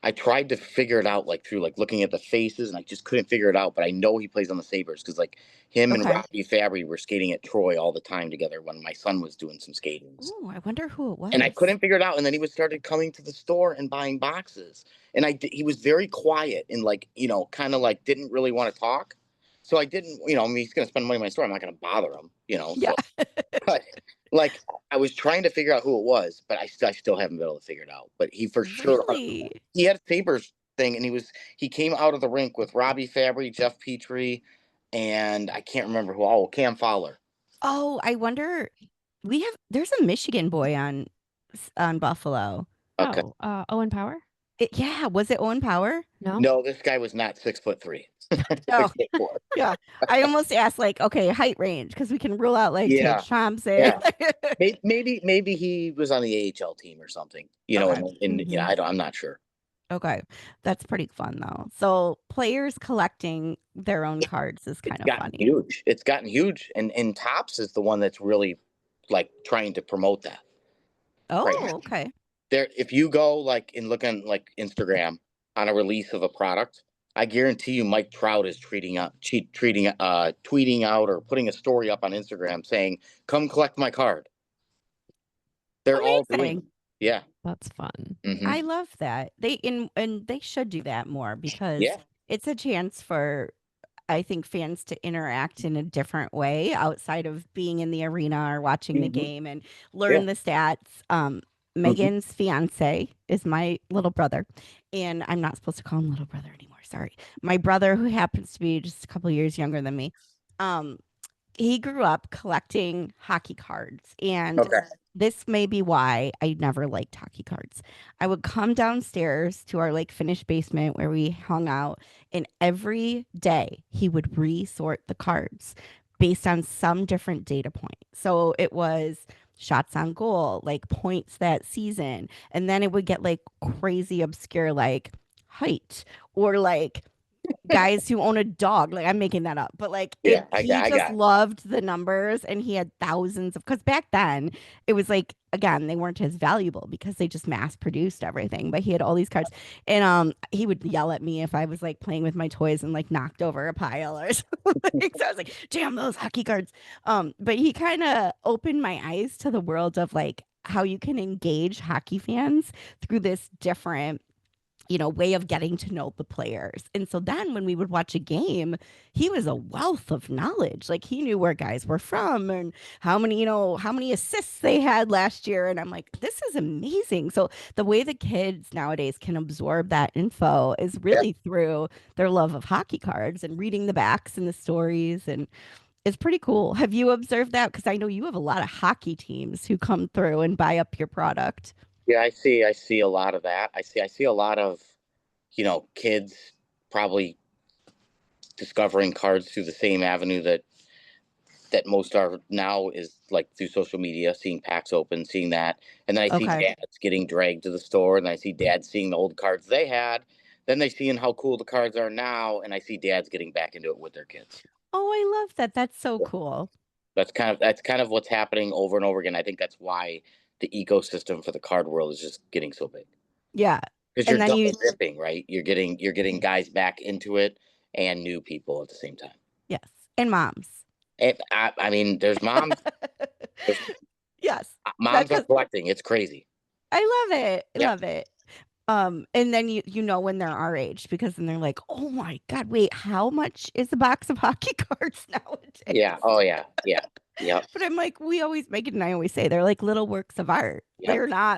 I tried to figure it out like through like looking at the faces, and I just couldn't figure it out. But I know he plays on the Sabres because like him and Robbie Fabry were skating at Troy all the time together when my son was doing some skating. Oh, I wonder who it was. And I couldn't figure it out. And then he started coming to the store and buying boxes. And he was very quiet and like, kind of like didn't really want to talk. So I didn't, I mean, he's going to spend money in my store. I'm not going to bother him, Yeah. So, but like, I was trying to figure out who it was, but I still haven't been able to figure it out. But he for sure, Really? he had a Sabres thing, and he came out of the rink with Robbie Fabry, Jeff Petrie, and I can't remember who all, Cam Fowler. Oh, I wonder. There's a Michigan boy on Buffalo. Okay. Oh, Owen Power? Yeah, was it Owen Power? No. This guy was not 6'3". No. 6'4". Yeah. I almost asked like, okay, height range, because we can rule out like Yeah. Ted Chomsky. Yeah. Maybe he was on the AHL team or something. Okay. I'm not sure. Okay. That's pretty fun though. So players collecting their own cards is kind of funny. Huge. It's gotten huge, and Topps is the one that's really like trying to promote that. Oh, right now. okay. There, if you go like and look on like Instagram on a release of a product, I guarantee you Mike Trout is tweeting out or putting a story up on Instagram saying, "Come collect my card." They're all doing. Yeah. That's fun. Mhm. I love that. And they should do that more because Yeah. it's a chance for, I think, fans to interact in a different way outside of being in the arena or watching the Mhm. game and learn the stats. Megan's fiance is my little brother, and I'm not supposed to call him little brother anymore. Sorry. My brother, who happens to be just a couple years younger than me, he grew up collecting hockey cards, and Okay. this may be why I never liked hockey cards. I would come downstairs to our like finished basement where we hung out, and every day he would resort the cards based on some different data point. So it was shots on goal, like points that season, and then it would get like crazy obscure like height or like guys who own a dog. Like, I'm making that up, but like Yeah, he I just got it. loved the numbers, and he had thousands of, because back then it was like, again, they weren't as valuable because they just mass produced everything, but he had all these cards, and he would yell at me if I was like playing with my toys and like knocked over a pile or something. So I was like, damn those hockey cards. But he kind of opened my eyes to the world of like how you can engage hockey fans through this different way of getting to know the players. And so then when we would watch a game, he was a wealth of knowledge. Like, he knew where guys were from and how many assists they had last year. And I'm like, this is amazing. So the way the kids nowadays can absorb that info is really through their love of hockey cards and reading the backs and the stories. And it's pretty cool. Have you observed that? Because I know you have a lot of hockey teams who come through and buy up your product. Yeah, I see a lot of that. I see a lot of, kids probably discovering cards through the same avenue that most are now, is like through social media, seeing packs open, seeing that. And then I see dads getting dragged to the store, and I see dads seeing the old cards they had. Then they seeing how cool the cards are now, and I see dads getting back into it with their kids. Oh, I love that. That's so cool. That's kind of what's happening over and over again. I think that's why the ecosystem for the card world is just getting so big. Yeah. Because you're double dipping, right? You're getting guys back into it and new people at the same time. Yes. And moms. I mean, there's moms. Yes. Moms are collecting. It's crazy. I love it. I love it. And then when they're our age, because then they're like, oh my God, wait, how much is a box of hockey cards nowadays? Yeah. Oh yeah. Yeah. Yeah. But I'm like, Megan and I always say they're like little works of art. Yep.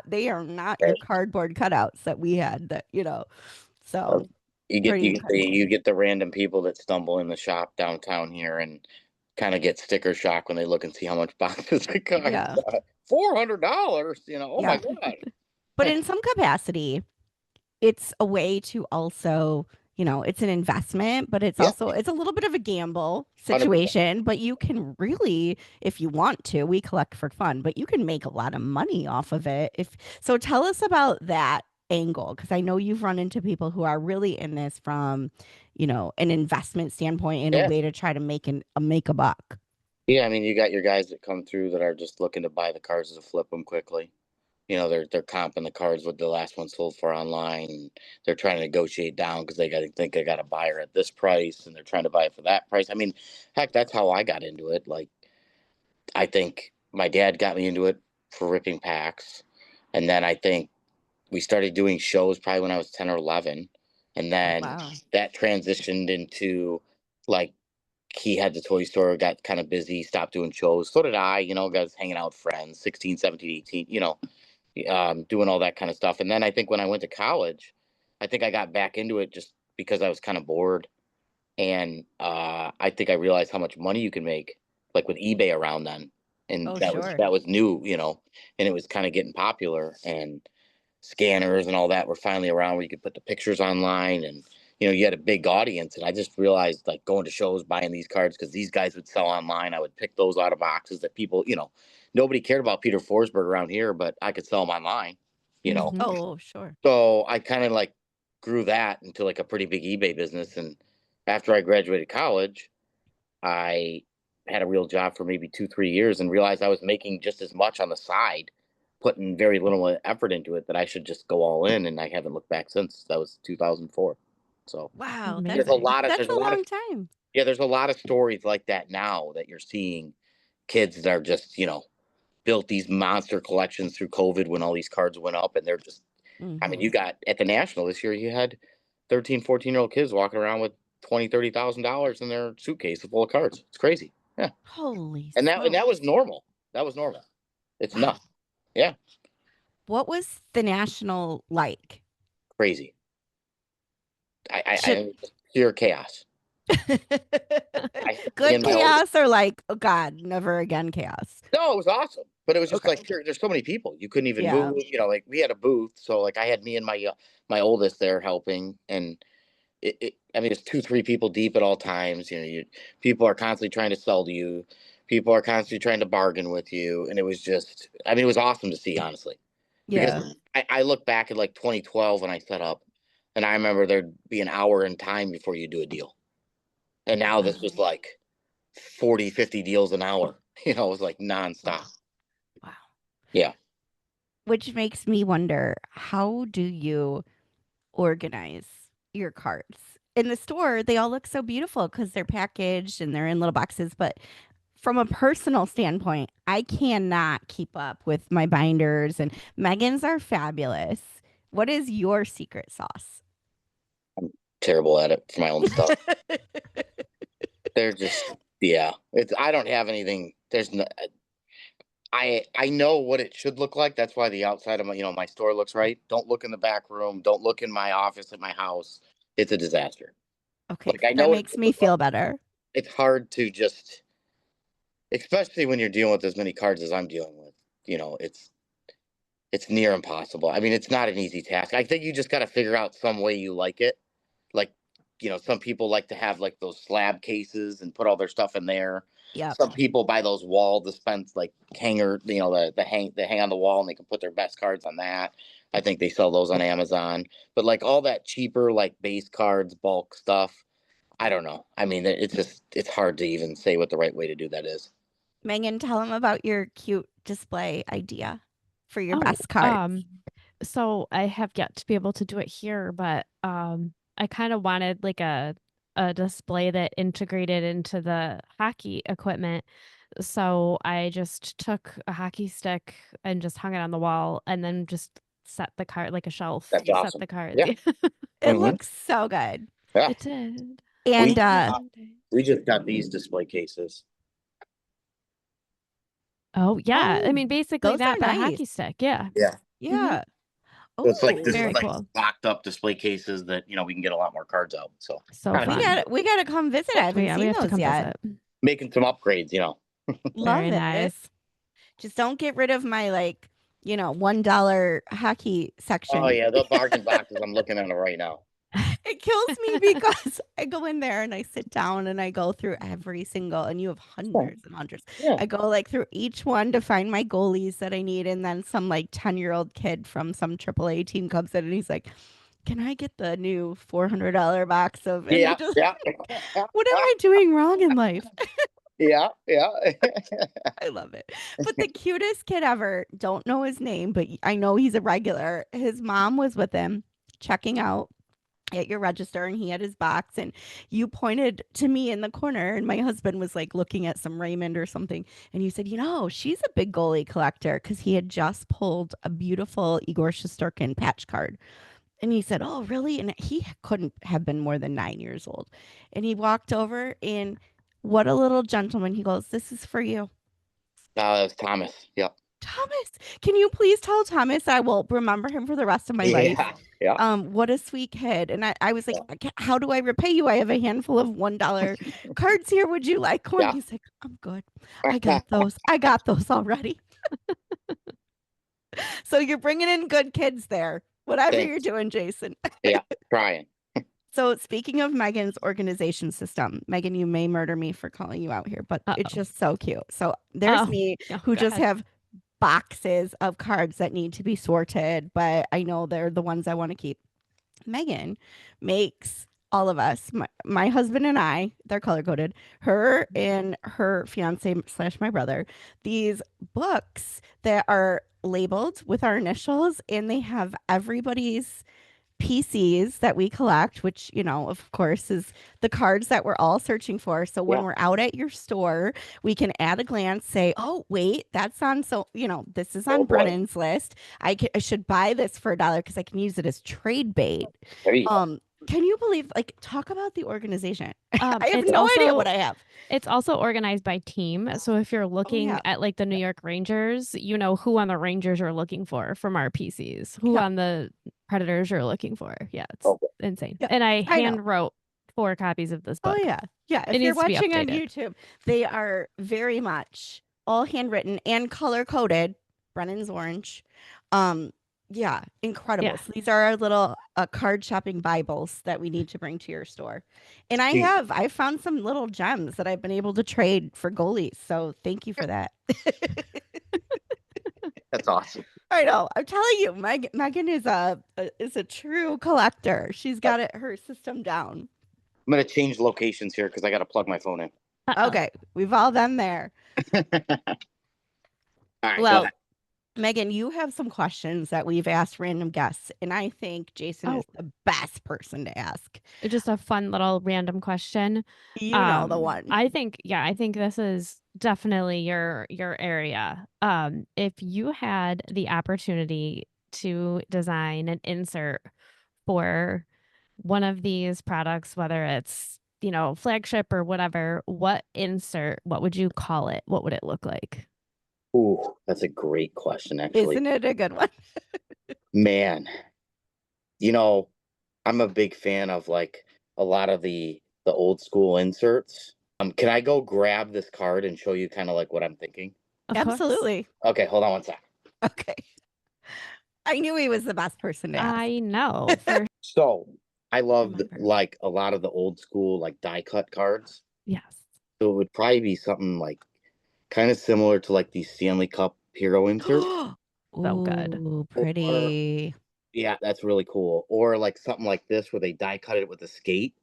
They are not your cardboard cutouts that we had so you get the random people that stumble in the shop downtown here and kind of get sticker shock when they look and see how much boxes of cards. Yeah. $400, oh my God. But in some capacity, it's a way to also, it's an investment, but it's also, it's a little bit of a gamble situation, 100%. But you can really, if you want to, we collect for fun, but you can make a lot of money off of it. So tell us about that angle, because I know you've run into people who are really in this from, an investment standpoint, in a way to try to make a buck. Yeah, I mean, you got your guys that come through that are just looking to buy the cards to flip them quickly. They're comping the cards what the last one sold for online. They're trying to negotiate down because they think they got a buyer at this price, and they're trying to buy it for that price. I mean, heck, that's how I got into it. Like, I think my dad got me into it for ripping packs, and then I think we started doing shows probably when I was 10 or 11, and then that transitioned into like he had the toy store, got kind of busy, stopped doing shows. So did I, guys hanging out with friends, 16, 17, 18, doing all that kind of stuff. And then I think when I went to college, I think I got back into it just because I was kind of bored. And I think I realized how much money you can make, like with eBay around then. And Oh, that sure. was new, and it was kind of getting popular. And scanners and all that were finally around where you could put the pictures online, and you had a big audience. And I just realized, like, going to shows, buying these cards because these guys would sell online, I would pick those out of boxes that people, nobody cared about Peter Forsberg around here, but I could sell them online, Mhm. Oh, sure. so I kind of like grew that into like a pretty big eBay business. And after I graduated college, I had a real job for maybe 2-3 years and realized I was making just as much on the side, putting very little effort into it, that I should just go all in. And I haven't looked back since. That was 2004. So Wow, Amazing. that's a long time. yeah, there's a lot of stories like that now that you're seeing kids that are just, built these monster collections through COVID when all these cards went up. And they're just, I mean, Mhm. you got at the National this year, you had 13, 14-year-old kids walking around with $20,000-$30,000 in their suitcase full of cards. It's crazy. Yeah. Holy And that smokes. was normal. That was normal. It's Wow. nuts. Yeah. What was the National like? Crazy. I Should pure chaos. good chaos or like, oh God, never again chaos? No, it was awesome. But it was just Okay. like, there's so many people. You couldn't even Yeah. move. Like we had a booth. So like I had me and my oldest there helping. And I mean, it's 2-3 people deep at all times. People are constantly trying to sell to you. People are constantly trying to bargain with you. And it was just, I mean, it was awesome to see, honestly. Yeah. Because I look back at like 2012 when I set up, and I remember there'd be an hour in time before you do a deal. And now this was like 40, 50 deals an hour. It was like nonstop. Wow. Yeah. Which makes me wonder, how do you organize your cards? In the store, they all look so beautiful because they're packaged and they're in little boxes. But from a personal standpoint, I cannot keep up with my binders, and Megan's are fabulous. What is your secret sauce? Terrible at it for my own stuff. They're just, yeah. I don't have anything. There's no. I know what it should look like. That's why the outside of my store looks right. Don't look in the back room. Don't look in my office at my house. It's a disaster. Okay, Like I that know makes me feel better. It's hard to just, especially when you're dealing with as many cards as I'm dealing with. It's near impossible. I mean, it's not an easy task. I think you just got to figure out some way you like it. Like, some people like to have like those slab cases and put all their stuff in there. Yeah. Some people buy those wall dispense like hanger, they hang on the wall and they can put their best cards on that. I think they sell those on Amazon. But like all that cheaper, like base cards, bulk stuff, I don't know. I mean, it's hard to even say what the right way to do that is. Megan, tell them about your cute display idea for your best cards. So I have yet to be able to do it here, but I kind of wanted like a display that integrated into the hockey equipment. So I just took a hockey stick and just hung it on the wall and then just set the card like a shelf. That's Set awesome. the cards. Yeah. It looks so good. Yeah. It did. And We just got these display cases. Oh yeah. I Oh, mean basically those that, are but a nice. hockey stick. Yeah. Yeah. So it's like Oh, this very is like cool. locked up display cases that we can get a lot more cards out. So So kinda fun. we gotta come visit. I haven't Yeah, we seen have to those come yet. visit. making some upgrades. Love Very it. nice. Just don't get rid of my $1 hockey section. Oh yeah, the bargain boxes. I'm looking at it right now. It kills me because I go in there and I sit down and I go through every single, and you have hundreds and hundreds. Yeah. I go like through each one to find my goalies that I need, and then some like 10-year-old kid from some AAA team comes in and he's like, "Can I get the new $400 box of?" And Yeah, yeah, what am I doing wrong in life? yeah. I love it. But the cutest kid ever, don't know his name, but I know he's a regular. His mom was with him checking out at your register, and he had his box, and you pointed to me in the corner, and my husband was like looking at some Raymond or something, and you said, she's a big goalie collector, because he had just pulled a beautiful Igor Shesterkin patch card. And he said, "Oh, really?" And he couldn't have been more than 9 years old. And he walked over, and What a little gentleman. He goes, "This is for you." That was Thomas. Yep. Thomas, can you please tell Thomas I will remember him for the rest of my life? Yeah. Yeah. What a sweet kid. And I was like, how do I repay you? I have a handful of $1 cards here. Would you like one? Yeah. He's like, I'm good. I got those. I got those already. So you're bringing in good kids there. Whatever Thanks. you're doing, Jason. Yeah. Trying. So speaking of Megan's organization system, Megan, you may murder me for calling you out here, but it's just so cute. So there's me who go just ahead. have boxes of cards that need to be sorted, but I know they're the ones I want to keep. Megan makes all of us, my husband and I, they're color coded, her and her fiance / my brother, these books that are labeled with our initials, and they have everybody's PCs that we collect, which, you know, of course, is the cards that we're all searching for. So when we're out at your store, we can at a glance say, oh, wait, that's on. So, you know, this is on Brennan's list. I should buy this for $1 because I can use it as trade bait. There you go. Can you believe, like, talk about the organization? I have it's no idea also- what I have. It's also organized by team. So if you're looking at like the New York Rangers, you know who on the Rangers you're looking for from our PCs, who on the Predators you're looking for. Yeah, it's insane. Yeah, And I I know. hand wrote 4 copies of this book. Oh, yeah. Yeah. It If you're needs to be watching on updated. YouTube, they are very much all handwritten and color coded. Brennan's orange. Yeah, incredible. Yeah. So these are our little card shopping Bibles that we need to bring to your store. And I found some little gems that I've been able to trade for goalies. So thank you for that. That's awesome. I know. I'm telling you, Megan is a true collector. She's got her system down. I'm gonna change locations here because I got to plug my phone in. Okay, we've all been there. All right. Well, Megan, you have some questions that we've asked random guests, and I think Jason is the best person to ask. It's just a fun little random question. You know the one. I think this is definitely your area. If you had the opportunity to design an insert for one of these products, whether it's, you know, flagship or whatever, what would you call it? What would it look like? Ooh, that's a great question, actually. Isn't it a good one? Man, you know, I'm a big fan of like a lot of the old school inserts. Can I go grab this card and show you kind of like what I'm thinking? Absolutely. Okay, hold on one sec. Okay. I knew he was the best person to ask. I know. So I love like a lot of the old school like die cut cards. Yes. So it would probably be something like kind of similar to like these Stanley Cup hero inserts. So good. Ooh, pretty. Yeah, that's really cool. Or like something like this where they die cut it with a skate.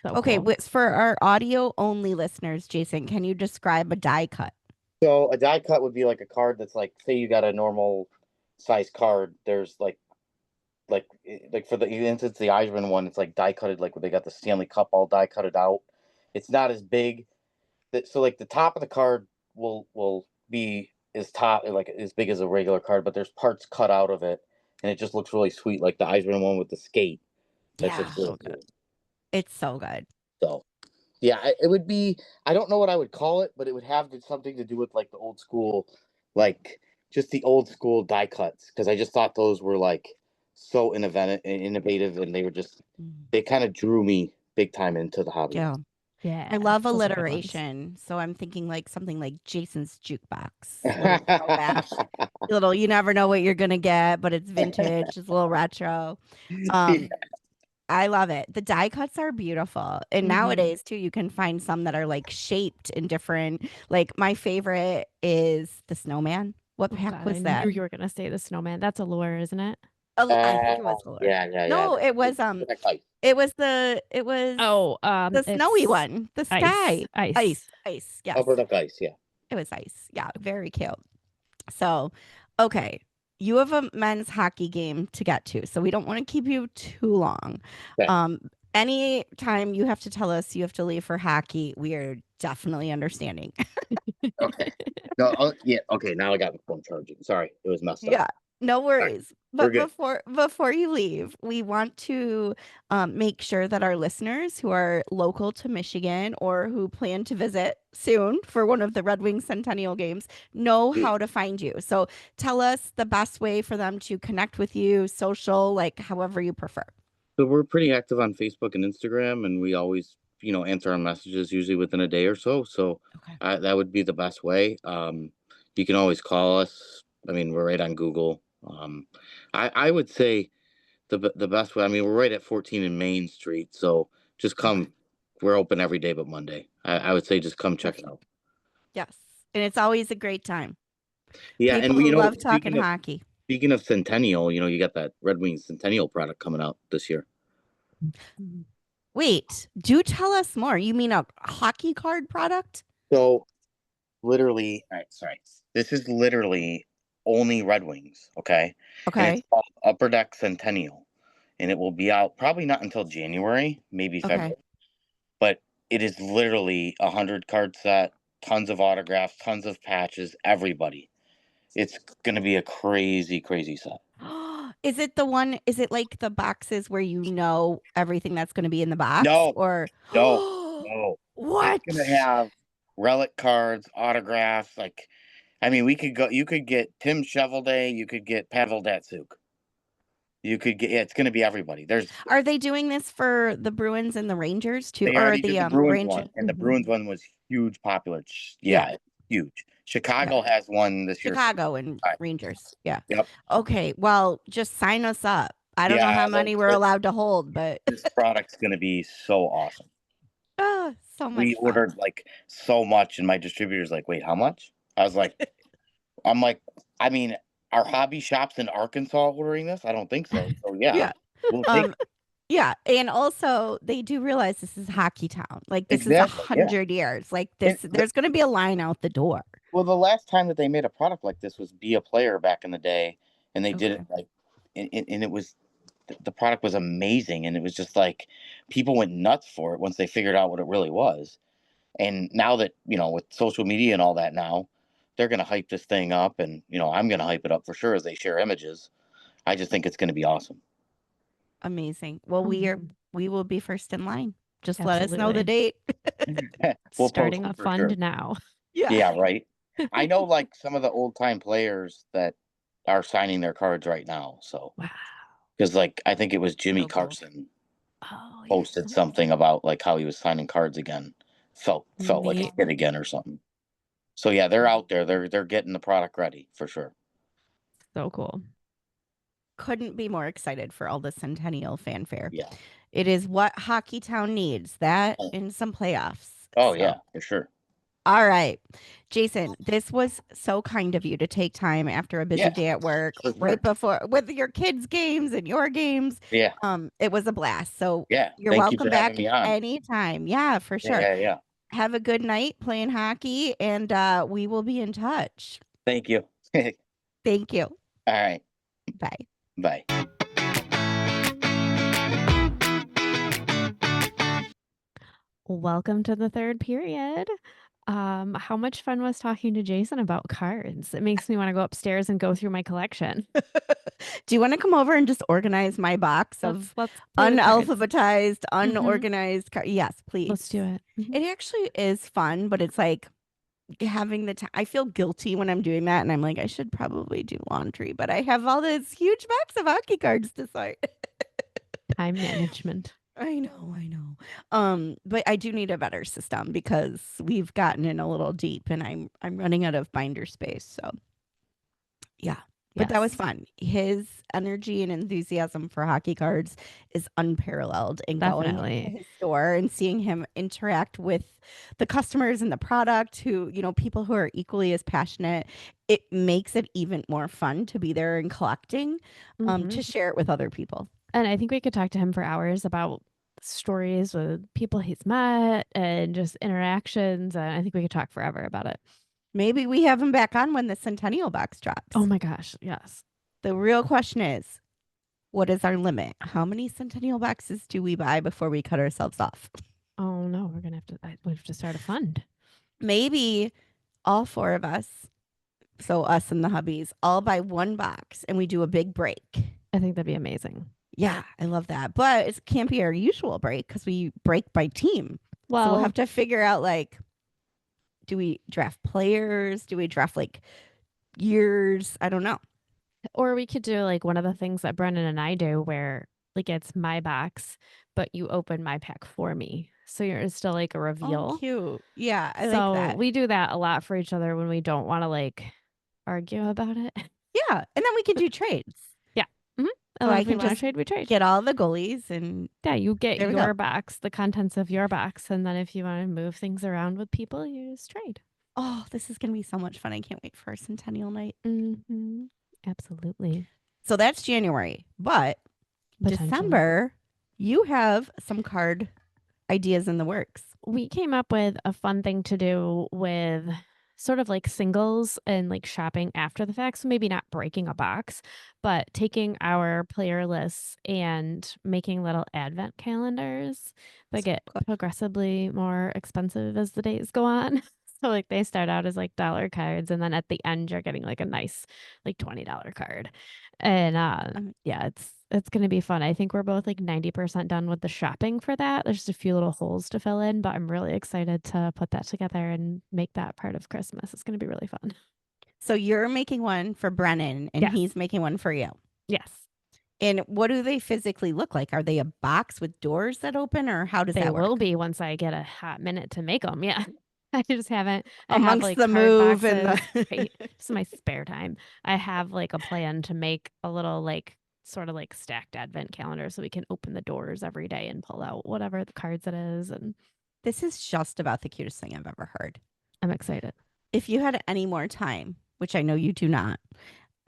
So Okay, cool. for our audio only listeners, Jason, can you describe a die cut? So a die cut would be like a card that's like, say you got a normal size card. There's like for the instance, the Eisman one, it's like die cutted, like where they got the Stanley Cup all die cutted out. It's not as big. So like the top of the card will be like as big as a regular card, but there's parts cut out of it, and it just looks really sweet, like the Eisman one with the skate. That's just really cool. It's so good. So, yeah, it would be. I don't know what I would call it, but it would have something to do with like the old school, like just the old school die cuts, because I just thought those were like so innovative, and they kind of drew me big time into the hobby. Yeah. Yeah. I love those are good ones. alliteration. So I'm thinking like something like Jason's jukebox. Little, you never know what you're gonna get, but it's vintage, it's a little retro. I love it. The die cuts are beautiful. And nowadays too, you can find some that are like shaped in different, like my favorite is the snowman. What pack was that? I knew you were gonna say the snowman. That's a lure, isn't it? I think it was the lure. Yeah. No, it was the snowy one. The sky. Ice. Yes. Upper Duck Ice, yeah. It was ice. Yeah, very cute. So, okay. You have a men's hockey game to get to, so we don't want to keep you too long. Okay. Any time you have to tell us you have to leave for hockey, we are definitely understanding. Okay. No, yeah. Okay, now I got the phone charging. Sorry, it was messed up. Yeah. No worries. We're But good. before you leave, we want to make sure that our listeners who are local to Michigan or who plan to visit soon for one of the Red Wings Centennial games know how to find you. So tell us the best way for them to connect with you, social, like however you prefer. So we're pretty active on Facebook and Instagram, and we always, answer our messages usually within a day or so. So Okay. that would be the best way. You can always call us. I mean, we're right on Google. I would say the best way. I mean, we're right at 14 in Main Street, so just come. Okay. We're open every day but Monday. I would say just come check it out. Yes. And it's always a great time. Yeah, People and who love talking hockey. Speaking of Centennial, you got that Red Wings Centennial product coming out this year. Wait, do tell us more. You mean a hockey card product? So literally, all right, sorry. This is literally only Red Wings, okay? And Okay. it's called Upper Deck Centennial. And it will be out probably not until January, maybe February. But it is literally 100 card set, tons of autographs, tons of patches, everybody. It's going to be a crazy, crazy set. Is it like the boxes where you know everything that's going to be in the box? No, Or no. What? It's going to have relic cards, autographs. Like, I mean, you could get Tim Shovelday, you could get Pavel Datsyuk. You could get, it's going to be everybody. Are they doing this for the Bruins and the Rangers too? They Or already did the Bruins Rangers? one, and the Bruins one was huge, popular. Yeah, huge. Chicago has one this year. Chicago and Rangers. Yeah. Yep. Okay. Well, just sign us up. I don't know how many we're allowed to hold, but this product's going to be so awesome. So much We fun. ordered like so much, and my distributor's like, "Wait, how much?" I was like, "I'm like, I mean, are hobby shops in Arkansas ordering this? I don't think so." So yeah. We'll take Yeah, and also they do realize this is Hockeytown. Like this is 100 years. Like there's going to be a line out the door. Well, the last time that they made a product like this was Be a Player back in the day, and they did it like, and it was, the product was amazing, and it was just like people went nuts for it once they figured out what it really was. And now that with social media and all that, now they're going to hype this thing up, and I'm going to hype it up for sure as they share images. I just think it's going to be awesome. Amazing. Well, we will be first in line. Just let us know the date. We'll starting a fund now. Yeah, right. I know like some of the old time players that are signing their cards right now. So because like I think it was Jimmy Carson posted something about like how he was signing cards again. Felt like a kid again or something. So yeah, they're out there. They're getting the product ready for sure. So cool. Couldn't be more excited for all the Centennial fanfare. Yeah. It is what Hockeytown needs, that in some playoffs. Oh, yeah, for sure. All right. Jason, this was so kind of you to take time after a busy day at work, right before with your kids' games and your games. Yeah. It was a blast. So you're thank welcome you for back having me on. anytime. Yeah, for sure. Yeah. Have a good night playing hockey, and we will be in touch. Thank you. Thank you. All right. Bye. Bye. Welcome to the third period. How much fun was talking to Jason about cards? It makes me want to go upstairs and go through my collection. Do you want to come over and just organize my box of unalphabetized, unorganized cards? Yes, please. Let's do it. It actually is fun, but it's like having the time. I feel guilty when I'm doing that, and I'm like, I should probably do laundry, but I have all this huge box of hockey cards to sort. Time management. I know. But I do need a better system because we've gotten in a little deep, and I'm running out of binder space. So, yeah. But that was fun. His energy and enthusiasm for hockey cards is unparalleled. And going to his store and seeing him interact with the customers and the product, who people who are equally as passionate, it makes it even more fun to be there and collecting, to share it with other people. And I think we could talk to him for hours about stories with people he's met and just interactions. And I think we could talk forever about it. Maybe we have him back on when the Centennial box drops. Oh my gosh, yes. The real question is, what is our limit? How many Centennial boxes do we buy before we cut ourselves off? Oh no, we have to start a fund. Maybe all four of us So us and the hubbies all buy one box and we do a big break. I think that'd be amazing. Yeah, I love that. But it can't be our usual break because we break by team. So we'll Well, have to figure out, like, do we draft players? Do we draft like years? I don't know. or we could do like one of the things that Brennan and I do where like it's my box, but you open my pack for me. So you're still like a Oh, reveal. cute. Yeah, I So like that. we do that a lot for each other when we don't want to like argue about it. Yeah, and then we can do trades. And So then I if we can want to just trade, we trade. get all the goalies and Yeah, you get There we go. your box, the contents of your box, and then if you want to move things around with people, you just trade. oh, this is gonna be so much fun. I can't wait for our centennial night. Mm-hmm. Absolutely. So that's January, but Potentially. December, you have some card ideas in the works. We came up with a fun thing to do with sort of like singles and like shopping after the fact. So maybe not breaking a box, but taking our player lists and making little advent calendars that get Good. progressively more expensive as the days go on. So like they start out as like dollar cards and then at the end you're getting like a nice like $20 card. And yeah, it's going to be fun. I think we're both like 90% done with the shopping for that. There's just a few little holes to fill in, but I'm really excited to put that together and make that part of Christmas. It's going to be really fun. So you're making one for Brennan and Yes. he's making one for you. Yes. And what do they physically look like? Are they a box with doors that open, or how does They that work? will be once I get a hot minute to make them. Yeah. I just haven't. I have Amongst like the card move and boxes. the Right. Just my spare time. I have like a plan to make a little like sort of like stacked advent calendar so we can open the doors every day and pull out whatever the cards it is. And This is just about the cutest thing I've ever heard. I'm excited. If you had any more time, which I know you do not,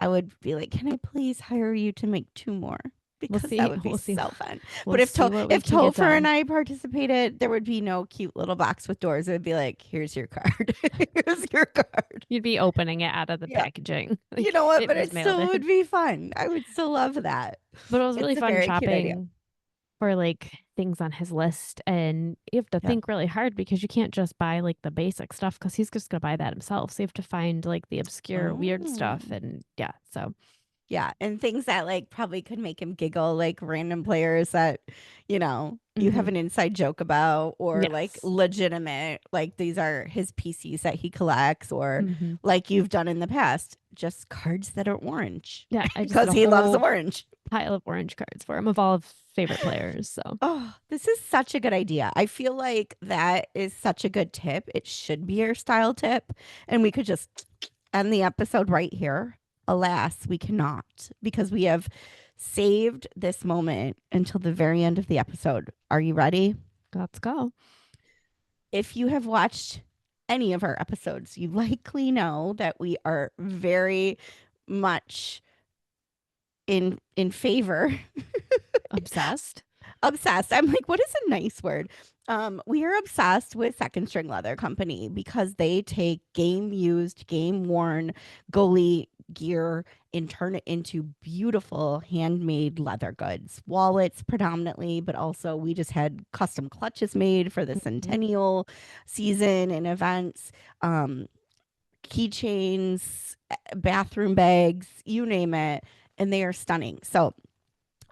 I would be like, can I please hire you to make 2 more? Because see. that would be We'll see. so fun. We'll But if see what we if can get Topher and done. I participated, there would be no cute little box with doors. It would be like, here's your card. Here's your card. You'd be opening it out of the Yeah. packaging. You know what? it But was it mailed still in. would be fun. I would still love that. But it was It's really a fun very cute idea. shopping for like things on his list. And you have to Yeah. think really hard because you can't just buy like the basic stuff because he's just going to buy that himself. So you have to find like the obscure, weird stuff. Oh. And yeah, so Yeah, and things that like probably could make him giggle, like random players that, you know, you have Mhm. an inside joke about, or like Yes. legitimate, like these are his PCs that he collects, or Mhm. like you've done in the past, just cards that are orange Yeah, I just because did a he loves whole orange. pile of orange cards for him of all of favorite players. So Oh, this is such a good idea. I feel like that is such a good tip. It should be your style tip, and we could just end the episode right here. Alas, we cannot, because we have saved this moment until the very end of the episode. Are you ready? let's go. If you have watched any of our episodes, you likely know that we are very much in favor. Obsessed. Obsessed. I'm like, what is a nice word? We are obsessed with Second String Leather Company because they take game used, game worn goalie gear and turn it into beautiful handmade leather goods, wallets predominantly, but also we just had custom clutches made for the centennial season and events, keychains, bathroom bags, you name it, and they are stunning. So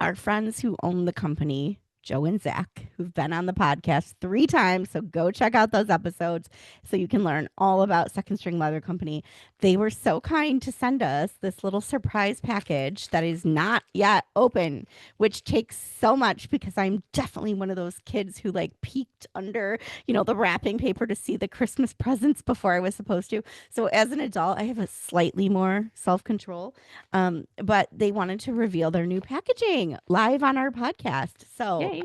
our friends who own the company, Joe and Zach, who've been on the podcast 3 times, so go check out those episodes so you can learn all about Second String Leather Company. They were so kind to send us this little surprise package that is not yet open, which takes so much because I'm definitely one of those kids who like peeked under, you know, the wrapping paper to see the Christmas presents before I was supposed to. So as an adult, I have a slightly more self-control. But they wanted to reveal their new packaging live on our podcast. So Yay.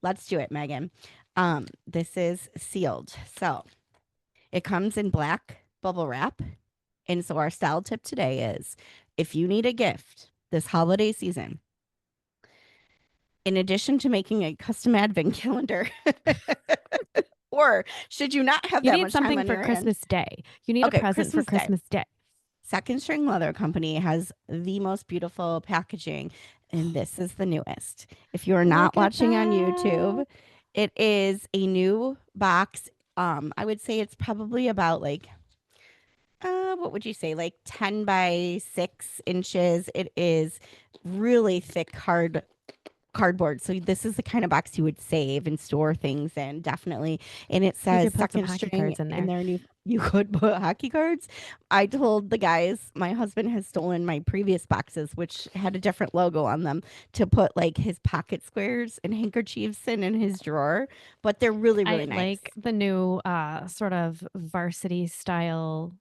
let's do it, Megan. This is sealed. So it comes in black bubble wrap. And so our style tip today is if you need a gift this holiday season, in addition to making a custom advent calendar, or should you not have You that need much time something on for your Christmas Day. You need Okay, a present for Christmas Day. Christmas Day. Second String Leather Company has the most beautiful packaging, and this is the newest. If you are not Look at watching on YouTube, that. it is a new box. I would say it's probably about like what would you say, like 10 by 6 inches. It is really thick cardboard. So this is the kind of box you would save and store things in, definitely. And it You says could put some second hockey string cards in in there. there, and you could put hockey cards. I told the guys my husband has stolen my previous boxes, which had a different logo on them, to put like his pocket squares and handkerchiefs in his drawer. But they're really, I really nice. like the new sort of varsity style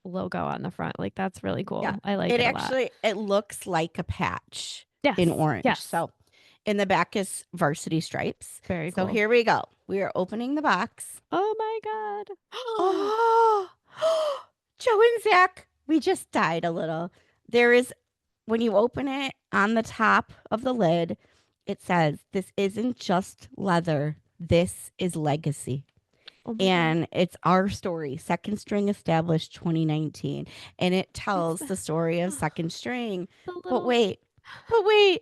logo on the front. Like that's really cool. Yeah, I like it it a lot. actually it looks like a patch Yes. in orange. Yes. So in the back is varsity stripes. Very So cool. here we go. We are opening the box. Oh my god. Oh, Joe and Zach, we just died a little. There is, when you open it on the top of the lid, it says, "This isn't just leather. This is legacy." Oh my god. And it's our story. Second String established 2019, and it tells the story of Second String. The But little wait,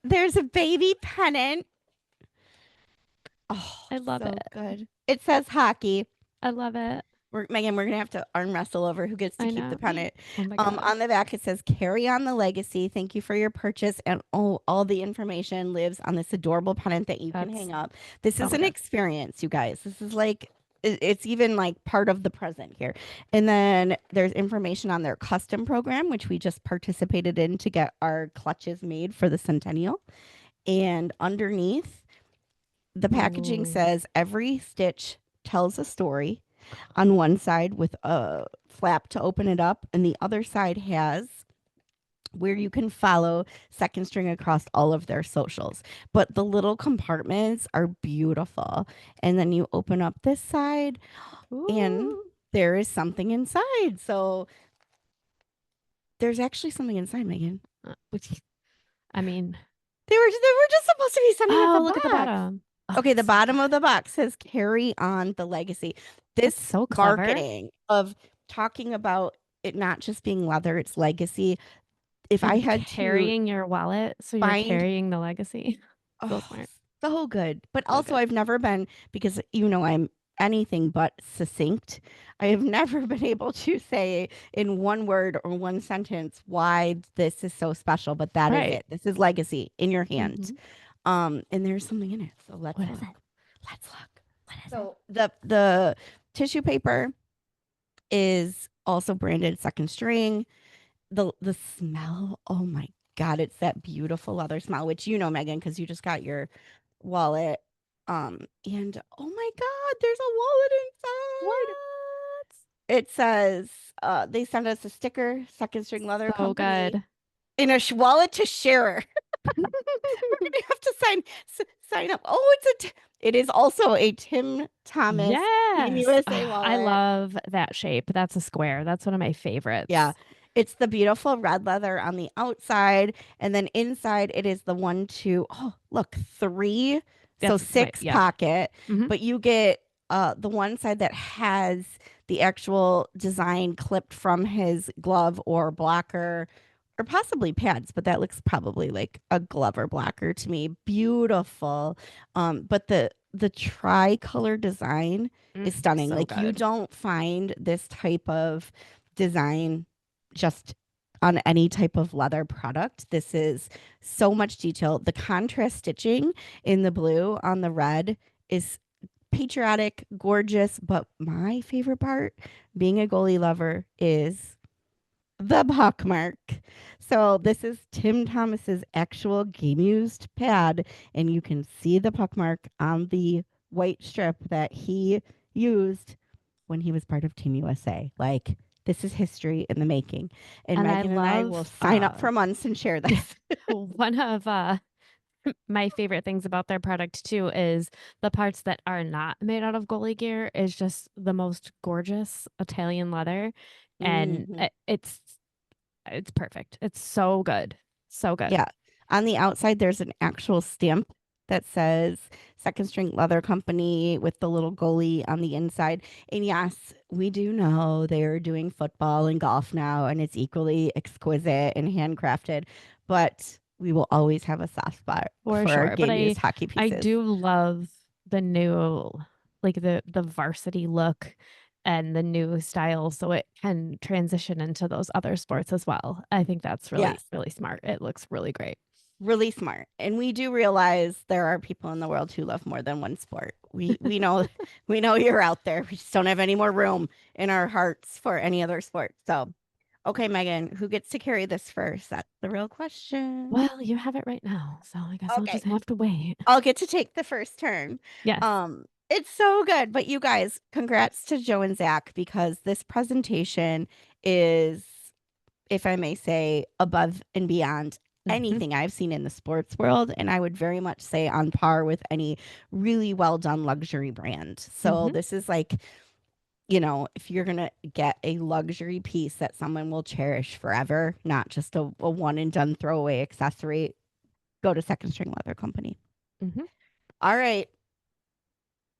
there's a baby pennant. Oh, I love so it. good. It says hockey. I love it. Megan, we're gonna have to arm wrestle over who gets to I keep know. the pennant. Oh my god. On the back it says, "Carry on the legacy. Thank you for your purchase." And all the information lives on this adorable pennant that you can That's hang up. This so is an good. experience, you guys. This is like it's even like part of the present here. And then there's information on their custom program, which we just participated in to get our clutches made for the centennial. And underneath, the packaging Ooh. says every stitch tells a story. On one side with a flap to open it up, and the other side has where you can follow Second String across all of their socials. But the little compartments are beautiful. And then you open up this side, and Ooh. there is something inside. So there's actually something inside, Megan. I mean, They were just supposed to be something at oh, the look at the box. bottom. Oh, Okay, the so bottom good. of the box says "Carry on the legacy." This That's so clever. marketing of talking about it not just being leather, it's legacy. If I And had carrying your wallet, so you're find- carrying the legacy. to, So smart. so good. But So also, good. I've never been, because I'm anything but succinct. I have never been able to say in one word or one sentence why this is so special. But that is Right. it. This is legacy in your hand. Mhm. And there's something in it. So let's What look. is it? Let's look. What is it? So the tissue paper is also branded Second String. The smell, oh my god, it's that beautiful leather smell, which Megan, because you just got your wallet. And oh my god, there's a wallet inside. What? It says they sent us a sticker, Second String Leather So Company, good. in a wallet to share. We're gonna have to sign up. Oh, it is also a Tim Thomas Team Yes. USA Ah, wallet. I love that shape. That's a square. That's one of my favorites. Yeah. It's the beautiful red leather on the outside, and then inside it is the 1, 2, oh, look, 3, so That's 6 yeah. pocket, Mhm. but you get the one side that has the actual design clipped from his glove or blocker, or possibly pads, but that looks probably like a glove or blocker to me. Beautiful. But the tricolor design is stunning. So Like you good. don't find this type of design just on any type of leather product. This is so much detail. The contrast stitching in the blue on the red is patriotic, gorgeous, but my favorite part, being a goalie lover, is the puck mark. So this is Tim Thomas's actual game used pad, and you can see the puck mark on the white strip that he used when he was part of Team USA. Like, this is history in the making. And Megan and I will sign up for months and share this. One of my favorite things about their product too is the parts that are not made out of goalie gear is just the most gorgeous Italian leather, and Mhm. it's perfect. It's so good. So good. Yeah. On the outside, there's an actual stamp that says Second String Leather Company with the little goalie on the inside. And yes, we do know they're doing football and golf now, and it's equally exquisite and handcrafted. But we will always have a soft spot For for our sure. But game-used hockey pieces. I do love the new, like the varsity look and the new style so it can transition into those other sports as well. I think that's really, Yes. really smart. It looks really great. Really smart. And we do realize there are people in the world who love more than one sport. We know we know you're out there. We just don't have any more room in our hearts for any other sport. So, okay, Megan, who gets to carry this first? That's the real question. Well, you have it right now, so I guess I'll Okay. just have to wait. I'll get to take the first turn. Yes. It's so good. But you guys, congrats to Joe and Zach, because this presentation is, if I may say, above and beyond anything I've seen in the sports world. And I would very much say on par with any really well done luxury brand. So this is like, you know, if you're going to get a luxury piece that someone will cherish forever, not just a one and done throwaway accessory, go to Second String Leather Company. All right.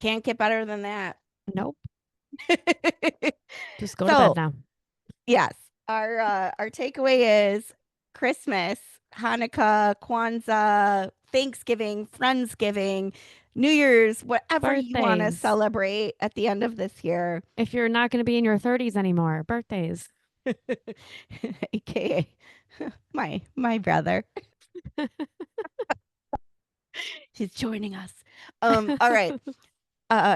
Can't get better than that. Nope. Just go to bed now. Yes. Our takeaway is Christmas, Hanukkah, Kwanzaa, Thanksgiving, Friendsgiving, New Year's, whatever you want to Birthdays. celebrate at the end of this year. If you're not going to be in your 30s anymore, birthdays. AKA my brother. He's joining us. All right.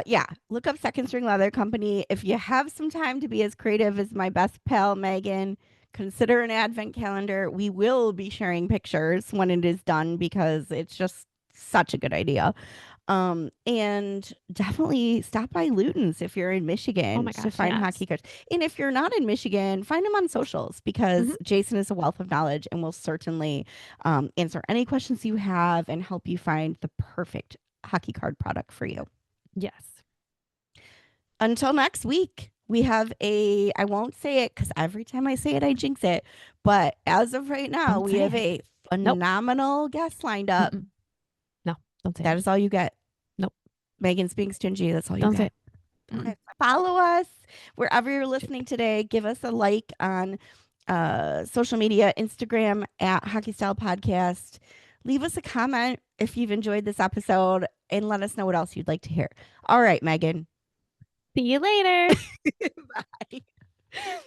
Yeah, look up Second String Leather Company. If you have some time to be as creative as my best pal Megan, consider an advent calendar. We will be sharing pictures when it is done because it's just such a good idea. And definitely stop by Lewton's if you're in Michigan to find hockey cards. And if you're not in Michigan, find them on socials, because Jason is a wealth of knowledge and will certainly answer any questions you have and help you find the perfect hockey card product for you. Yes. Until next week, we have I won't say it because every time I say it, I jinx it. But as of right now, we have a phenomenal guest lined up. No, don't say that. Is all you get. Nope. Megan's being stingy. That's all you don't get. Say it. Okay. Follow us wherever you're listening today. Give us a like on social media, Instagram at Hockey Style Podcast. Leave us a comment if you've enjoyed this episode and let us know what else you'd like to hear. All right, Megan. See you later. Bye.